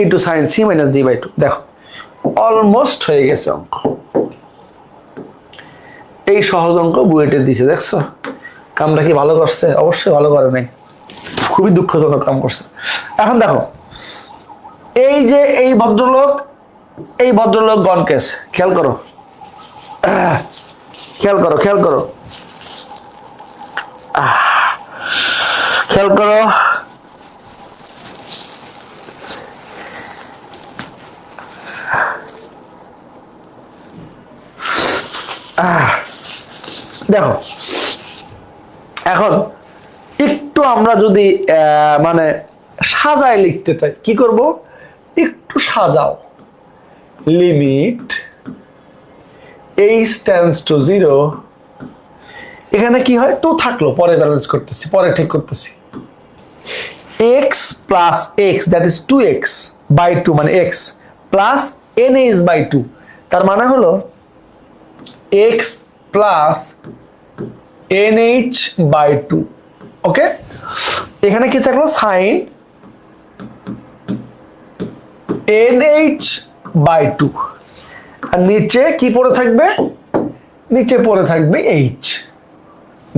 Speaker 1: into sine C minus d by 2। দেখো অলমোস্ট হয়ে গেছে অঙ্ক। এই সহজ অঙ্ক বুয়েটে দিছে, দেখছো? কামটা কি ভালো করছে? অবশ্যই ভালো করে নাই, খুবই দুঃখজনক কাম করছে। এখন দেখো এই যে এই ভদ্রলোক গণকেশ, খেয়াল করো, খেয়াল করো, খেয়াল করো, খেয়াল করো। দেখো এখন একটু আমরা যদি মানে সাজায় লিখতে চাই, কি করব? একটু সাজাও। লিমিট এইচ টেন্ডস টু 0, এখানে কি হয়? 2 থাকলো, পরে ব্যালেন্স করতেছি, পরে ঠিক করতেছি। x plus x that is 2x by 2 মানে x প্লাস nh বাই 2, তার মানে হলো x প্লাস nh বাই 2। ওকে, এখানে কি থাকলো? সাইন nh বাই 2, আর নিচে কি পড়ে থাকবে? নিচে পড়ে থাকবে h।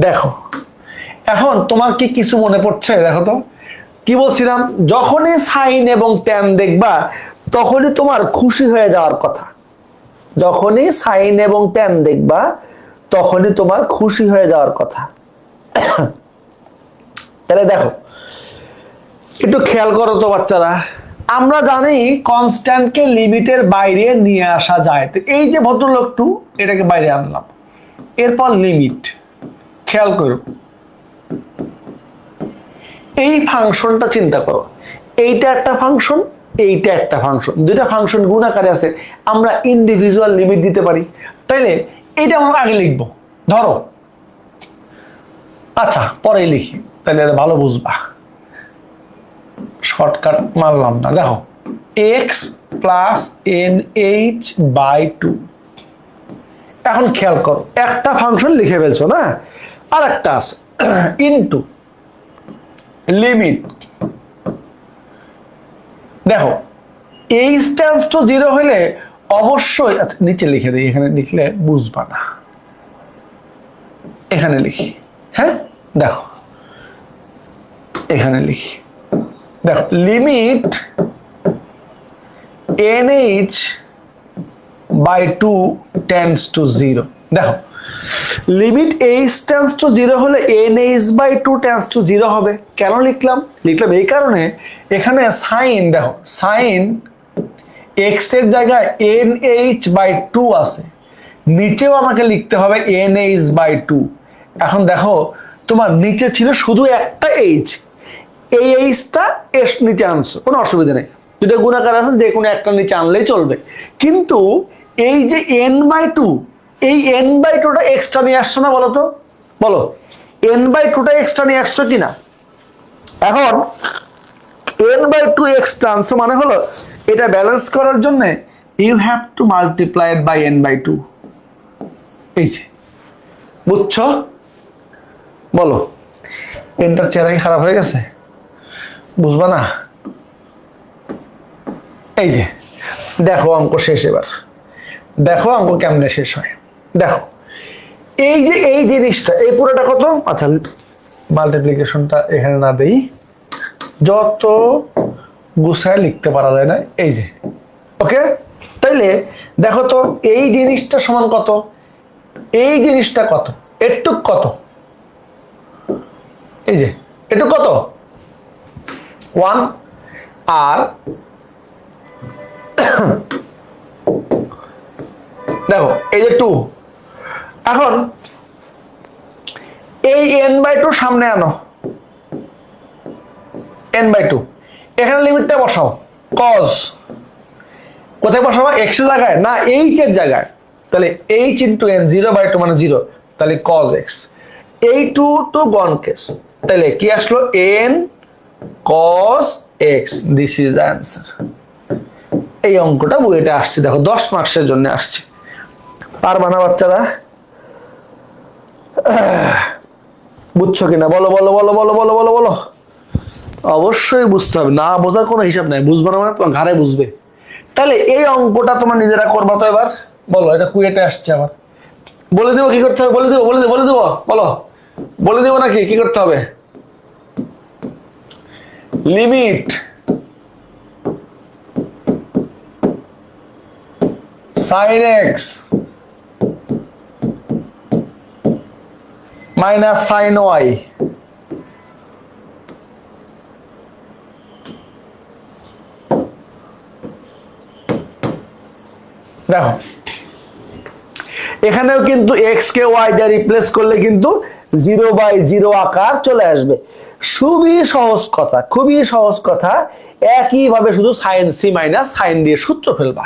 Speaker 1: দেখো এখন তোমার কি কিছু মনে পড়ছে? দেখো তো কি বলছিলাম, যখনই সাইন এবং ট্যান দেখবা তখনই তোমার খুশি হয়ে যাওয়ার কথা। যখনই সাইন এবং ট্যান দেখবা তখনই তোমার খুশি হয়ে যাওয়ার কথা। তাহলে দেখো একটু খেয়াল করো তো বাচ্চারা, আমরা জানি কনস্ট্যান্টকে লিমিটের বাইরে নিয়ে আসা যায়। তো এই যে ভদ্রলোকটু, এটাকে বাইরে আনলাম, এরপর লিমিট। খেয়াল করো এই ফাংশনটা চিন্তা করো, এইটা একটা ফাংশন, এইটা একটা ফাংশন, দুইটা ফাংশন গুণাকারে আছে, আমরা ইন্ডিভিজুয়াল লিমিট দিতে পারি। তাইলে এইটা আমরা আগে লিখবো, ধরো। আচ্ছা পরে লিখি, তাহলে ভালো বুঝবা, শর্টকাট মারলাম না। দেখো x প্লাস nh বাই 2। এখন খেয়াল করো, একটা ফাংশন লিখে ফেলছো না, আর একটা আছে ইনটু লিমিট। দেখো h টেন্ডস টু 0 হলে অবশ্যই, আচ্ছা নিচে লিখে দিই, এখানে লিখলে বুঝবা না, এখানে লিখি। হ্যাঁ দেখো এখানে লিখি, দেখো limit nh by 2 tends to 0। দেখো লিমিট h টেন্ডস টু 0 হলে nh বাই 2 টেন্ডস টু 0 হবে। কেন লিখলাম? লিখলাম এই কারণে, এখানে সাইন, দেখো সাইন x এর জায়গায় nh বাই 2 আছে, নিচেও আমাকে লিখতে হবে nh বাই 2। এখন দেখো তোমার নিচে ছিল শুধু একটা h, এই এইচটা এর নিচে আনছো, কোনো অসুবিধা নেই, দুটো গুণাকার আছে, যে কোনো একটা নিচে আনলেই চলবে। কিন্তু এই যে n বাই 2, এই n বাই 2টা এক্সট্রা নিয়ে আসছো না? বলো তো, বলো n বাই 2টা এক্সট্রা নিয়ে আসছো কিনা? এখন n বাই 2 এক্সট্রা আনছো মানে হলো এটা ব্যালেন্স করার জন্য you have to multiply it by n by 2। এই যে, বুঝছো? বলো, পেনটার চেহারা কি খারাপ হয়ে গেছে? বুঝবা না? এই যে দেখো অঙ্ক শেষ। এবার দেখো অঙ্ক কেমনে শেষ হয়। দেখো এই যে এই জিনিসটা, এই পুরোটা কত? আচ্ছা, মাল্টিপ্লিকেশনটা এখানে না দেই, যত গুছায় লিখতে পারা যায় না। এই যে, ওকে, তাইলে দেখো তো এই জিনিসটা সমান কত, এই জিনিসটা কত, এটুক কত, এই যে এটুক কত 1, আর দেখো এই যে 2। এখন এই n/2 সামনে আনো, n/2, এখানে লিমিটটা বসাও। cos কোথায় বসাবো? x এর জায়গায় না h এর জায়গায়? তাহলে h ইন্টু n, 0/2 মানে 0, তাহলে cos x। এই 2 টু গন কেস, তাহলে কি আসলো? n cos x, this is answer. এই অঙ্কটা বইটা আসছে, দেখো 10 মার্কসের জন্য আসছে। পারবা না বাচ্চারা? বুঝছো কিনা বলো বলো বলো বলো বলো বলো বলো। অবশ্যই বুঝতে হবে, না বোঝার কোনো হিসাব নাই। বুঝবো না মানে তোমার ঘাড়ে বুঝবে। তাহলে এই অঙ্কটা তোমার নিজেরা করবা তো। এবার বলো, এটা কুয়েটে আসছে। আবার বলে দেবো কি করতে হবে? বলে দেবো বলে দেবো বলে দেবো, বলো বলে দেবো নাকি? কি করতে হবে? Limit sin x minus sin y দেখো এখানেও কিন্তু x কে y দিয়ে রিপ্লেস করলে কিন্তু 0/0 আকার চলে আসবে। খুবই সহজ কথা, খুবই সহজ কথা। একই ভাবে শুধু sin c মাইনাস sin দিয়ে সূত্র ফেলবা।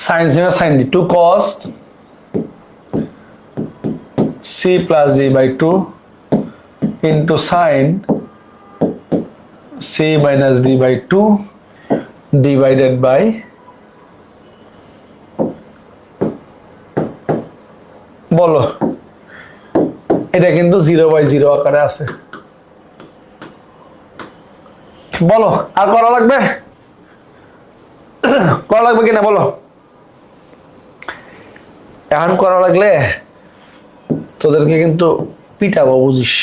Speaker 1: sin c minus sin d, 2 cos c plus d/2 into sin c minus d/2 divided by বলো, এটা কিন্তু 0/0 আকারে আছে। বলো আর করা লাগবে? করা লাগবে কিনা বলো? এখন করা লাগলে তোদেরকে কিন্তু পিটাবো, বুঝিস?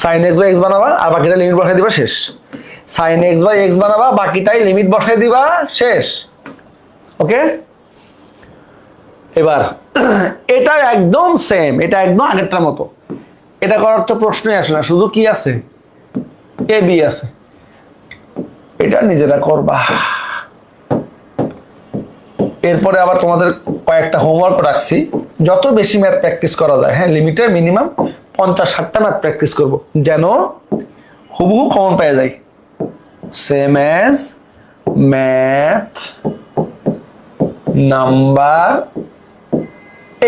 Speaker 1: sin x by x বানাবা আর বাকিটা লিমিট বসাই দিবা, শেষ। sin x by x বানাবা, বাকিটাই লিমিট বসাই দিবা, শেষ। ওকে, এবার এটা একদম সেম, এটা একদম আগেরটার মতো। এটা করার তো প্রশ্নই আসে না, শুধু কি আছে? a b আছে। এটা নিজেরা করবা। এরপরে আবার তোমাদের কয়েকটা হোমওয়ার্ক রাখছি, যত বেশি ম্যাথ প্র্যাকটিস করা যায়। হ্যাঁ, লিমিটে মিনিমাম 50-60টা ম্যাথ প্র্যাকটিস করব, যেন হুবহু কমন পেয়ে যায়। Same as math number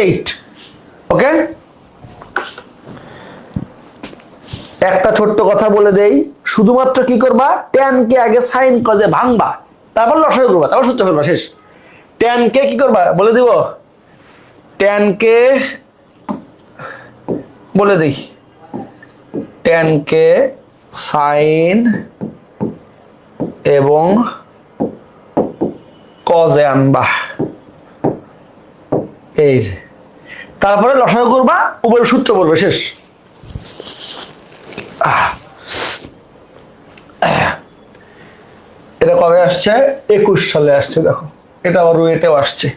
Speaker 1: 8। ওকে, একটা ছোট্ট কথা বলে দেই, শুধুমাত্র কি করবা? tan কে আগে sin cos-এ ভাঙবা, তারপর লসাগু করবা, তারপর সূত্র ফেলবা, শেষ। tan কে কি করবা বলে দিব? tan কে বলে দেই, tan কে sin এবং cos-এ আনবা, এই যে। তারপরে লসাগু করবা, উপরে সূত্র বলবে, শেষ। এটা কবে আসছে? 21 সালে আসছে। দেখো এটা আবার রুয়েটেও আসছে।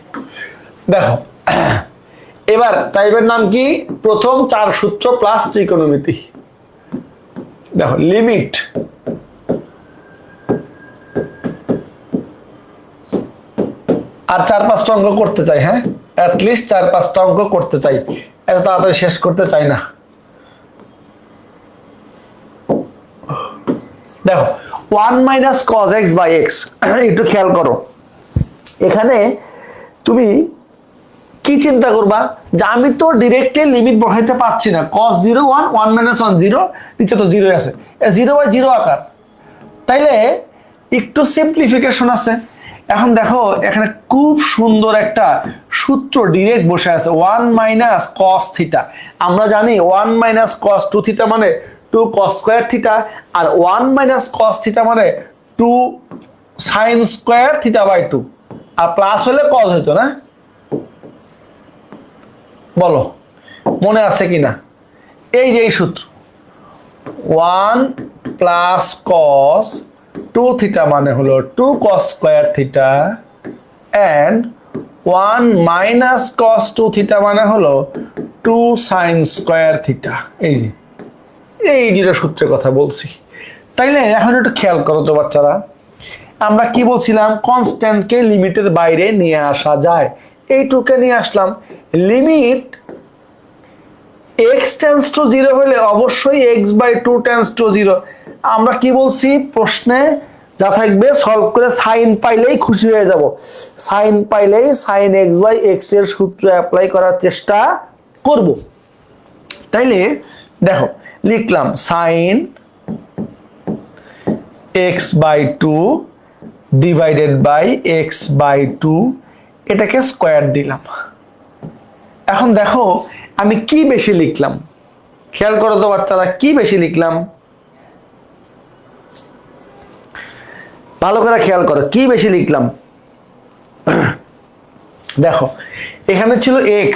Speaker 1: দেখো এবার টাইপের নাম কি? প্রথম 4 সূত্র প্লাস ত্রিকোণমিতি। দেখো লিমিট আর 4-5টা অঙ্ক করতে চাই। হ্যাঁ, অ্যাটলিস্ট 4-5টা অঙ্ক করতে চাই, এত তাড়াতাড়ি শেষ করতে চাই না। দেখো 1 minus cos x by x, একটু খেয়াল করো। এখানে তুমি কি চিন্তা করবা যে আমি তো ডিরেক্টলি লিমিট বসাইতে পারছি না, cos 0 1 1 - 1 0, নিচে তো 0 আছে, 0/0 আকার। তাইলে একটু সিম্পলিফিকেশন আছে। এখন দেখো এখানে খুব সুন্দর একটা সূত্র ডিরেক্ট বসে আছে, 1 - cos থিটা। আমরা জানি 1 - cos 2 থিটা মানে 2 cos স্কয়ার থিটা, আর 1 - cos থিটা মানে 2 sin স্কয়ার থিটা বাই 2, আর প্লাস হলে cos হইতো না? বলো মনে আছে কিনা? এই যে এই সূত্র 1 + cos 2 থিটা মানে হলো 2 cos square theta, and 1 - cos 2 theta মানে হলো 2 sin স্কয়ার থিটা। এই দুটো সূত্রের কথা বলছি। তাইলে এখন একটু খেয়াল করো তো বাচ্চারা, আমরা কি বলছিলাম? কনস্ট্যান্টকে লিমিটের বাইরে নিয়ে আসা যায়, এইটুকে নিয়ে আসলাম। লিমিট x টেন্ডস টু 0 হলে অবশ্যই x/2 টেন্ডস টু 0। আমরা কি বলছি প্রশ্নে? যা থাকবে সলভ করে সাইন পাইলেই খুশি হয়ে যাব, সাইন পাইলেই sin x/x এর সূত্র অ্যাপ্লাই করার চেষ্টা করব। তাইলে দেখো লিখলাম sin x/2 divided by x/2, এটাকে স্কয়ার দিলাম। এখন দেখো আমি কি বেশি লিখলাম, খেয়াল করো তো বাচ্চারা, কি বেশি লিখলাম? ভালো করে খেয়াল করো, কি বেশি লিখলাম? দেখো এখানে ছিল x,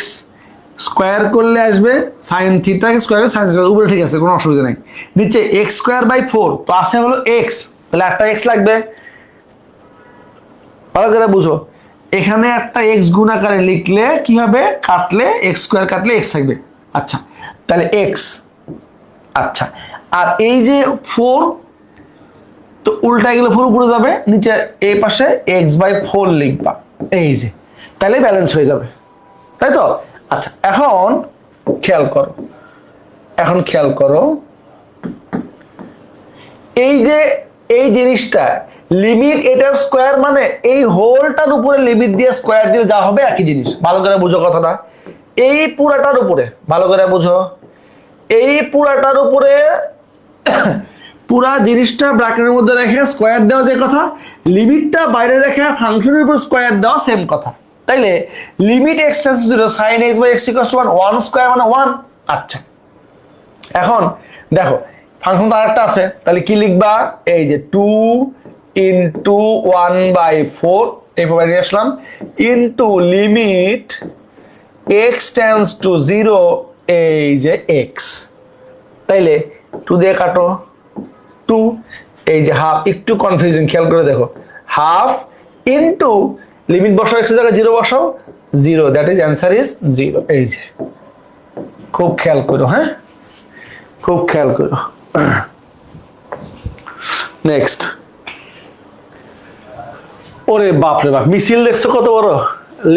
Speaker 1: স্কয়ার করলে আসবে sin theta square sin square, উপরে ঠিক আছে, কোনো অসুবিধা নাই। নিচে x²/4, তো আছে হলো x, তাহলে একটা x লাগবে। ভালো করে বুঝো, এখানে একটা x গুণ আকারে লিখলে কি হবে? কাটলে x² কাটলে x থাকবে। আচ্ছা তাহলে x, আচ্ছা আর এই যে 4, তো উল্টা গেলে 4 উপরে যাবে, নিচে এই পাশে x/4 লিখবা, এই যে, তাহলে ব্যালেন্স হয়ে যাবে, তাই তো? আচ্ছা এখন খেয়াল করো, এই যে এই জিনিসটা লিমিট এটার স্কয়ার মানে এই হোলটার উপরে লিমিট দিয়ে স্কয়ার দিয়ে যা হবে একই জিনিস। ভালো করে বুঝো কথাটা, এই পুরাটার উপরে, ভালো করে বুঝো, এই পুরাটার উপরে পুরা জিনিসটা ব্র্যাকেটের মধ্যে রেখে স্কয়ার দেওয়া যে কথা, লিমিটটা বাইরে রেখে ফাংশনের উপর স্কয়ার দেওয়া সেম কথা। তাইলে limit x tends to 0 sin x/x = 1, 1 square মানে 1। আচ্ছা এখন দেখো ফাংশন তো আরেকটা আছে, তাহলে কি লিখবা? এই যে 2 * 1/4 এই প্রকার নিয়ে আসলাম, into limit x tends to 0, এই যে x, তাইলে 2 দিয়ে কাটো 2, এই যে হাফ, একটু কনফিউশন, খেয়াল করে দেখো, হাফ ইনটু লিমিট বসাও, x এর জায়গায় 0 বসাও, 0, দ্যাট ইজ অ্যান্সার ইজ 0। এই যে খুব খেয়াল করো, হ্যাঁ খুব খেয়াল করো। নেক্সট, ওরে বাপরে বাপ, মিছিল দেখছো কত বড়!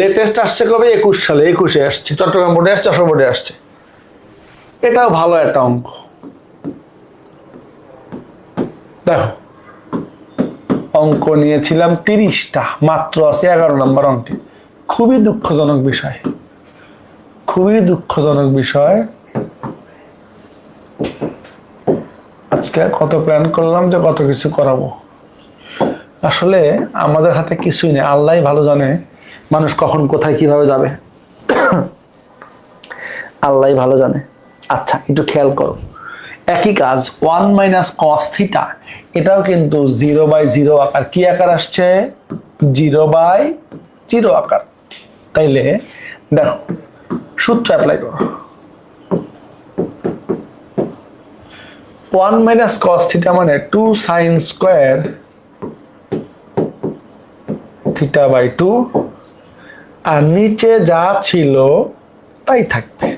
Speaker 1: লেটেস্ট আসছে কবে? 21 সালে, 21-এ আসছে, চট্টগ্রাম বোর্ডে আসছে, যশোর বোর্ডে আসছে। এটাও ভালো একটা অঙ্ক। দেখো অঙ্ক নিয়েছিলাম 30টা, মাত্র আছে 11 নম্বর অঙ্কে। খুবই দুঃখজনক বিষয়, খুবই দুঃখজনক বিষয়। আজকে কত প্ল্যান করলাম যে কত কিছু করাবো, আসলে আমাদের হাতে কিছুই নেই, আল্লাহই ভালো জানে মানুষ কখন কোথায় কিভাবে যাবে, আল্লাহই ভালো জানে। আচ্ছা একটু খেয়াল করো, একই কাজ 1 - cos থিটা, এটাও কিন্তু 0/0 আকার। কি আকার আসছে? 0/0 আকার। তাইলে দেখো সূত্র অ্যাপ্লাই করো, 1 - cos থিটা মানে 2 sin স্কয়ার থিটা/2, আর নিচে যা ছিল তাই থাকবে।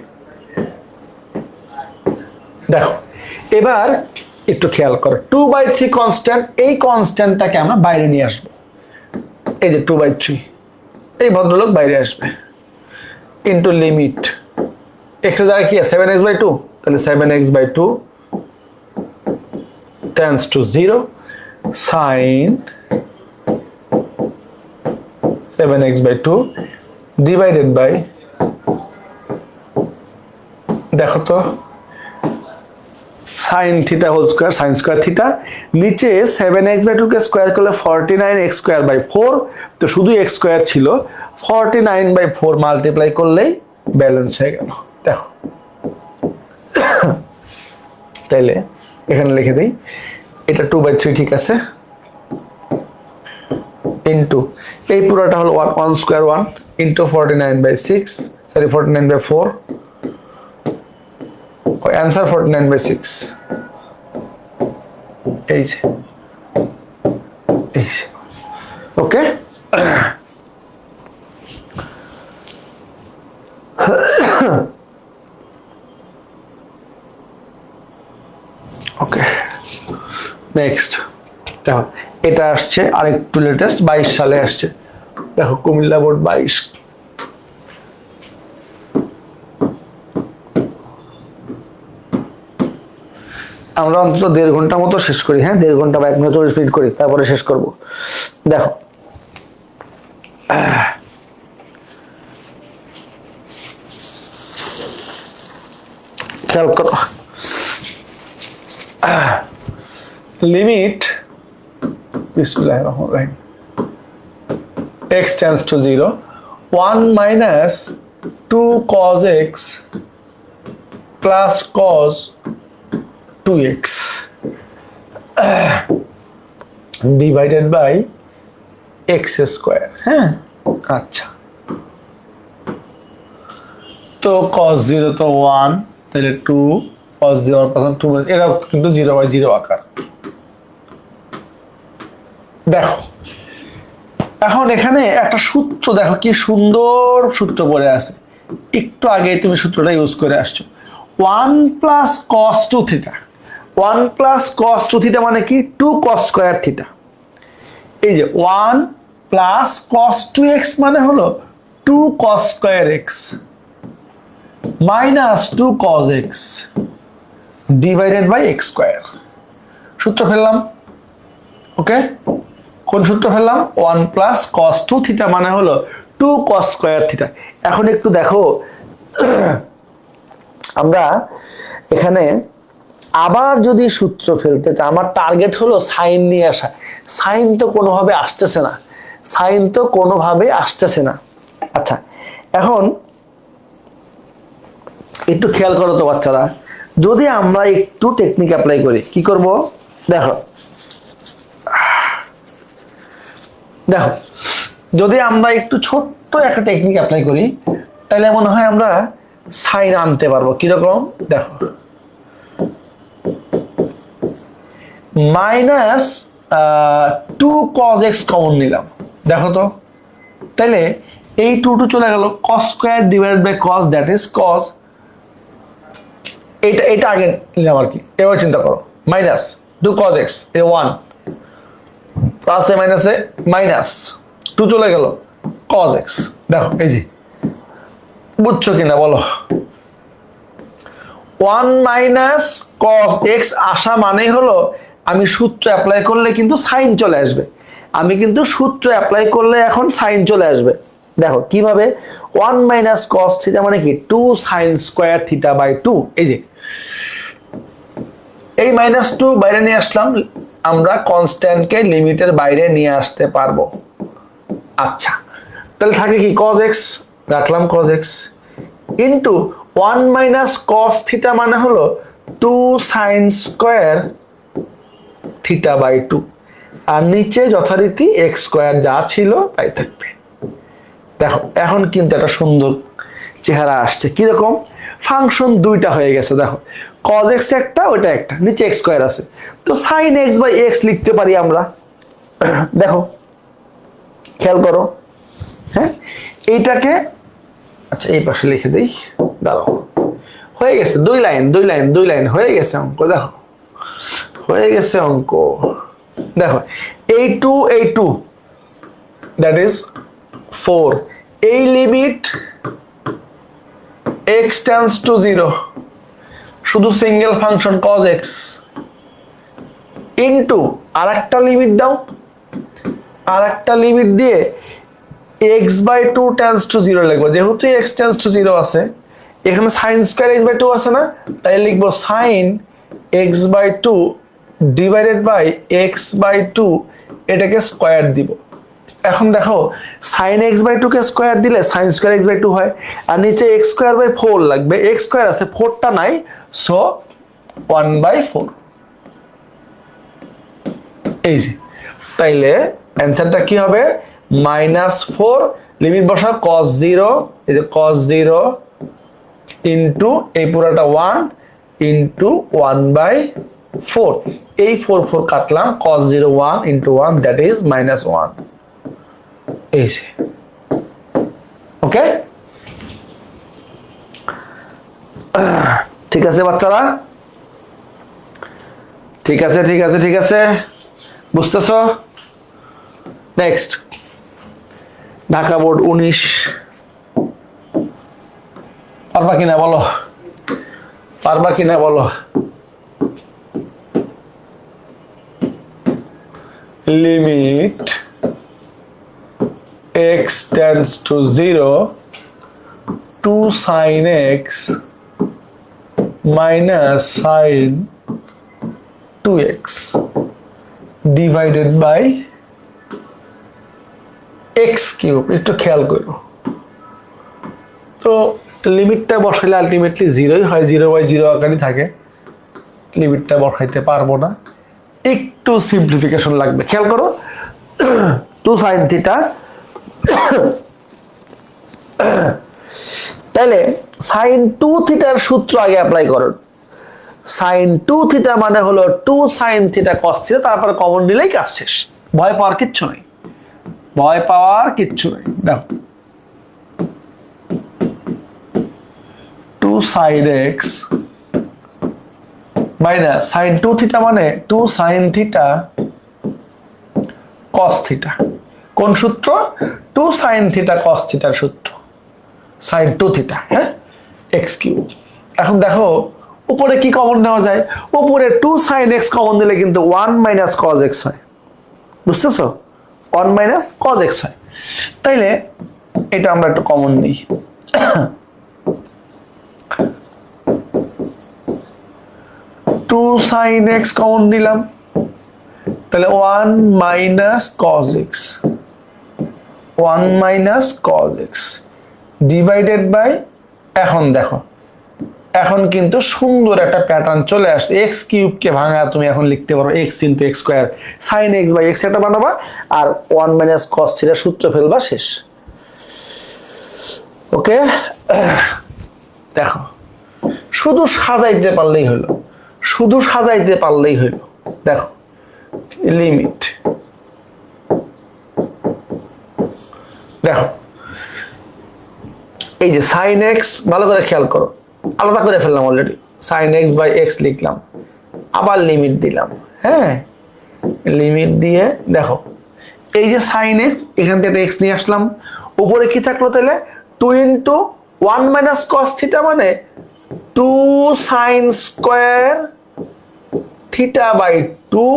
Speaker 1: দেখো এবার একটু খেয়াল করো, 2/3 কনস্ট্যান্ট, এই কনস্ট্যান্টটাকে আমরা বাইরে নিয়ে আসবো। এই যে 2/3, এই ভদ্রলোক বাইরে আসবে, ইন্টু লিমিট x এর জায়গায় কি আছে? 7x/2, তাহলে 7x/2 tends to 0 sin 7x/2 divided by দেখো তো sine theta whole square sine square theta, নিচে 7x/2 কে স্কোয়ার করলে 49x²/4, তো শুধু x স্কোয়ার ছিল, 49/4 মাল্টিপ্লাই করলেই ব্যালেন্স হয়ে গেল। দেখো তাইলে এখানে লিখে দিই, এটা 2/3 ঠিক আছে, ইন্টু এই পুরোটা হলো 1 স্কোয়ার 1 ইন্টু 49/6, সরি 49/4, অ্যান্সার 49/6। এই যে ওকে। ওকে নেক্সট দেখো, এটা আসছে আরেকটু লেটেস্ট, 22 সালে আসছে। দেখো কুমিল্লা বোর্ড 22। আমরা অন্তত 1.5 ঘন্টা মতো শেষ করি, হ্যাঁ 1.5 ঘন্টা বা 1 মিনিট 40 মিনিট করি, তারপরে শেষ করব। দেখো খেয়াল করো, লিমিট বিসমিল্লাহির রহমানির রহিম x tends to 0, 1 minus 2 cos x plus cos 2x divided by x square। হ্যাঁ আচ্ছা, তো cos 0 তো 1, তাহলে 2 cos 0 2, এটাও কিন্তু 0/0 আকার। দেখো এখন এখানে একটা সূত্র দেখো, কি সুন্দর সূত্র পড়ে আছে, একটু আগে তুমি সূত্রটা ইউজ করে আসছো, 1 plus cos 2 theta, 1 plus cos 2 theta মানে কি 2 cos স্কয়ার থিটা। এই যে 1 plus cos 2x মানে হলো 2 cos square x minus 2 cos x divided by x square. সূত্র ফেললাম, ওকে কোন সূত্র ফেললাম, 1 plus cos 2 থিটা মানে হলো 2 cos স্কয়ার থিটা। এখন একটু দেখো আমরা এখানে আবার যদি সূত্র ফেলতে চাই, আমার টার্গেট হলো সাইন নিয়ে আসা, সাইন তো কোনোভাবে আসতেছে না, সাইন তো কোনোভাবে আসতেছে না। আচ্ছা এখন একটু খেয়াল করো তো বাচ্চারা, যদি আমরা একটু টেকনিক অ্যাপ্লাই করি, কি করব দেখো, দেখো যদি আমরা একটু ছোট্ট একটা টেকনিক অ্যাপ্লাই করি, তাহলে মনে হয় আমরা সাইন আনতে পারবো। কিরকম দেখো, মাইনাস 2 cos x কমন নিলাম, দেখো তো তাহলে এই 2 চলে গেল, cos square divided by cos, that is cos, এটা আগে নিলাম আর কি। এবার চিন্তা করো, মাইনাস 2 cos x এ 1 প্লাস এ মাইনাসে মাইনাস 2 চলে গেল cos x। দেখো এই যে বুঝছো কিনা বলো, 1 মাইনাস cos x আসা মানে হলো আমি সূত্র অ্যাপ্লাই করলে কিন্তু সাইন চলে আসবে, আমি কিন্তু সূত্র অ্যাপ্লাই করলে এখন সাইন চলে আসবে। দেখো কিভাবে, 1 মাইনাস cos থিটা মানে কি 2 sin স্কয়ার থিটা বাই 2। এই যে এই -2 বাইরে নিয়ে আসলাম, আমরা কনস্ট্যান্টকে লিমিটের বাইরে নিয়ে আসতে পারবো। আচ্ছা তাহলে থাকে কি cos x, রাখলাম cos x into 1 minus cos থিটা মানে হলো 2 sin স্কয়ার থিটা বাই 2, আর নিচে যথারীতি x স্কয়ার যা ছিল তাই থাকবে। দেখো এখন কিন্তু একটা সুন্দর চেহারা আসছে, কিরকম ফাংশন দুইটা হয়ে গেছে। দেখো cos x একটা, ওইটা একটা, নিচে x স্কয়ার আছে, তো sin x বাই x লিখতে পারি আমরা। দেখো খেয়াল করো, হ্যাঁ এইটাকে আচ্ছা এই পাশে লিখে দেই, দাঁড়াও হয়ে গেছে, 2 লাইন হয়ে গেছে অঙ্ক। দেখো হয়ে গেছে অঙ্ক, দেখো এই 2 দ্যাট ইজ 4, এই লিমিট x টেন্ডস টু 0, শুধু single function cos x into আরেকটা লিমিট দাও, আরেকটা লিমিট দিয়ে x/2 টেন্ডস টু 0 লিখবো, যেহেতু x টেন্ডস টু 0 আছে, এখানে sin স্কয়ার x/2 আছে না, তাই লিখবো sin x/2 divided by x/2, এটাকে স্কয়ার দিব। এখন দেখো sin x/2 কে স্কয়ার দিলে sin স্কয়ার x/2 হয়, আর নিচে x স্কয়ার বাই 4 লাগবে, x স্কয়ার আছে 4টা নাই, সো 1/4। এই যে, তাইলে অ্যানসারটা কি হবে, -4, লিমিট বসা cos 0, এই যে cos 0 ইনটু এই পুরোটা 1 ইনটু 1/4, এই 4 কাটলাম, cos 0 1 ইনটু 1, দ্যাট ইজ -1। এই যে, ওকে, ঠিক আছে বাচ্চারা, ঠিক আছে ঠিক আছে ঠিক আছে, বুঝতেছো? নেক্সট, ঢাকা বোর্ড 19, পারবা কিনা বলো, পারবা কিনা বলো। Limit x tends to 0 2 sin x minus sin 2x divided by x cube. একটু খেয়াল করো তো, লিমিটটা বসাইলে আলটিমেটলি 0ই হয়, 0/0 আকারই থাকে, লিমিটটা বসাইতে পারবো না, একটু সিম্পলিফিকেশন লাগবে। খেয়াল করো, 2 sin থিটা, তাহলে sin 2 থিটার সূত্র আগে অ্যাপ্লাই করুন। sin 2 থিটা মানে হলো 2 sin থিটা cos থিটা, তারপর কমন নিলেই কাজ শেষ, ভয় পাওয়ার কিচ্ছু নেই, ভয় পাওয়ার কিচ্ছু নেই। দেখো 2 sin x minus sin 2 theta মানে 2 sin থিটা cos থিটা, কোন সূত্র, 2 sin থিটা cos থিটার সূত্র, sin 2 থিটা, হ্যাঁ, x কিউব। এখন দেখো উপরে কি কমন নেওয়া যায়, উপরে 2 sin x কমন দিলে কিন্তু 1 minus cos x হয়, বুঝতেছো, 1 minus cos x হয়, তাইলে এটা আমরা একটু কমন নিই, 2 sin x কমন নিলাম, তাহলে 1 minus cos x, 1 minus cos x divided by, এখন দেখো এখন কিন্তু সুন্দর একটা প্যাটার্ন চলে আসছে, x কিউব কে ভাঙা তুমি এখন লিখতে পারো x into x square, sin x by x এটা বানাবা, আর 1 minus cos থিটা সূত্র ফেলবা, শেষ। ওকে, দেখো শুধু সাজাইতে পারলেই হলো, শুধু সাজাইতে পারলেই হলো। দেখো লিমিট, দেখো এই যে sin x, ভালো করে খেয়াল করো, আলাদা করে ফেললাম already, sin x by x লিখলাম, আবার লিমিট দিলাম, হ্যাঁ, লিমিট দিয়ে দেখো এই যে sin x, এখান থেকে x নিয়ে আসলাম, উপরে কি থাকলো তাহলে 2 ইনটু 1 মাইনাস cos থিটা মানে 2 sin square theta by 2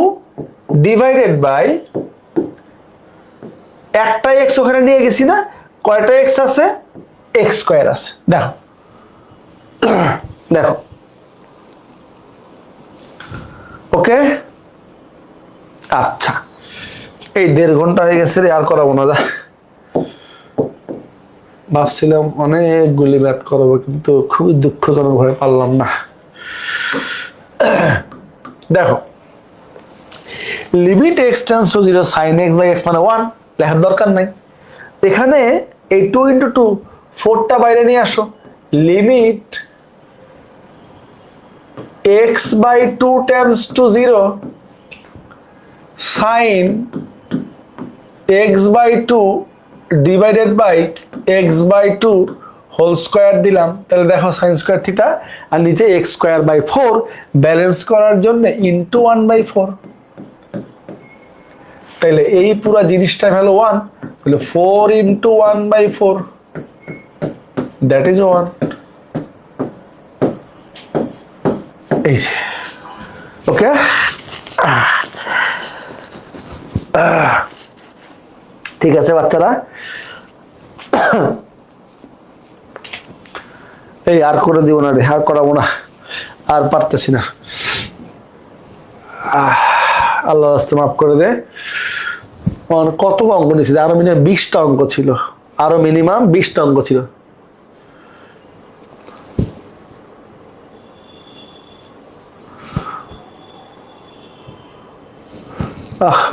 Speaker 1: divided by, একটা x ওখানে নিয়ে গেছি না, কয়টা x আছে, x স্কয়ার আছে, দেখো দেখো, ওকে। আচ্ছা, এই 1.5 ঘন্টা হয়ে গেছে রে, আর করাবো না, ভাবছিলাম অনেকগুলি ম্যাথ করাবো, কিন্তু খুবই দুঃখজনক ভাবে পারলাম না। দেখো limit x tends to 0 sin x by x মানে 1, লেখার দরকার নাই, এখানে এই 2 ইনটু 2 4টা বাইরে নিয়ে আসো, limit x by 2 tends to 0 sin x by 2 divided by x by 2 whole square দিলাম, তাহলে দেখো sin স্কয়ার থিটা, আর নিচে x স্কয়ার বাই 4 ব্যালেন্স করার জন্য ইনটু 1/4, তাহলে এই পুরো জিনিসটা হলো 1, তাহলে 4 ইনটু 1/4, দ্যাট ইজ 1। এই যে, ওকে, ঠিক আছে বাচ্চারা, এই আর করে দিব না রে, আর করাবো না, আর পারতেছি না। আল্লাহ রাস্তে মাফ করে দে। কত অঙ্ক নিয়েছিল? আরো মিনিমাম 20টা অঙ্ক ছিল, আরো মিনিমাম 20টা অঙ্ক ছিল।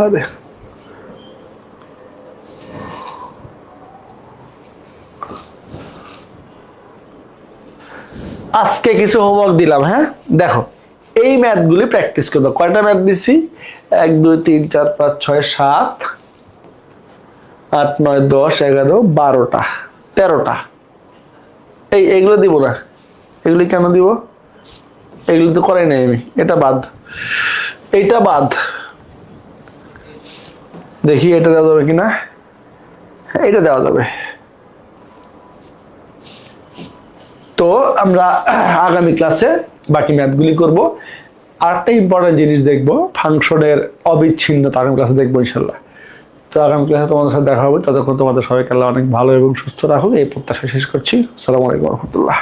Speaker 1: আরে আজকে কিছু হোমওয়ার্ক দিলাম, হ্যাঁ দেখো এই ম্যাথগুলি প্র্যাকটিস করবে। কয়টা ম্যাথ দিছি? 1 2 3 4 5 6 7 8 9 10 11 12টা 13টা। এইগুলো দিব না, এগুলি কেন দিব? এগুলি তো করাই নাই আমি, এটা বাদ, এইটা বাদ। দেখি এটা দেওয়া যাবে কিনা। এটা দেওয়া যাবে। তো আমরা আগামী ক্লাসে বাকি ম্যাথগুলি করব। আরেকটা ইম্পর্টেন্ট জিনিস দেখবো, ফাংশনের অবিচ্ছিন্নতা আগামী ক্লাসে দেখবো ইনশাল্লাহ। তো আগামী ক্লাসে তোমাদের সাথে দেখা হবে। ততক্ষণ তোমাদের সবাইকে আল্লাহ অনেক ভালো এবং সুস্থ রাখুক এই প্রত্যাশা শেষ করছি। আসসালামু আলাইকুম ওয়া রাহমাতুল্লাহ।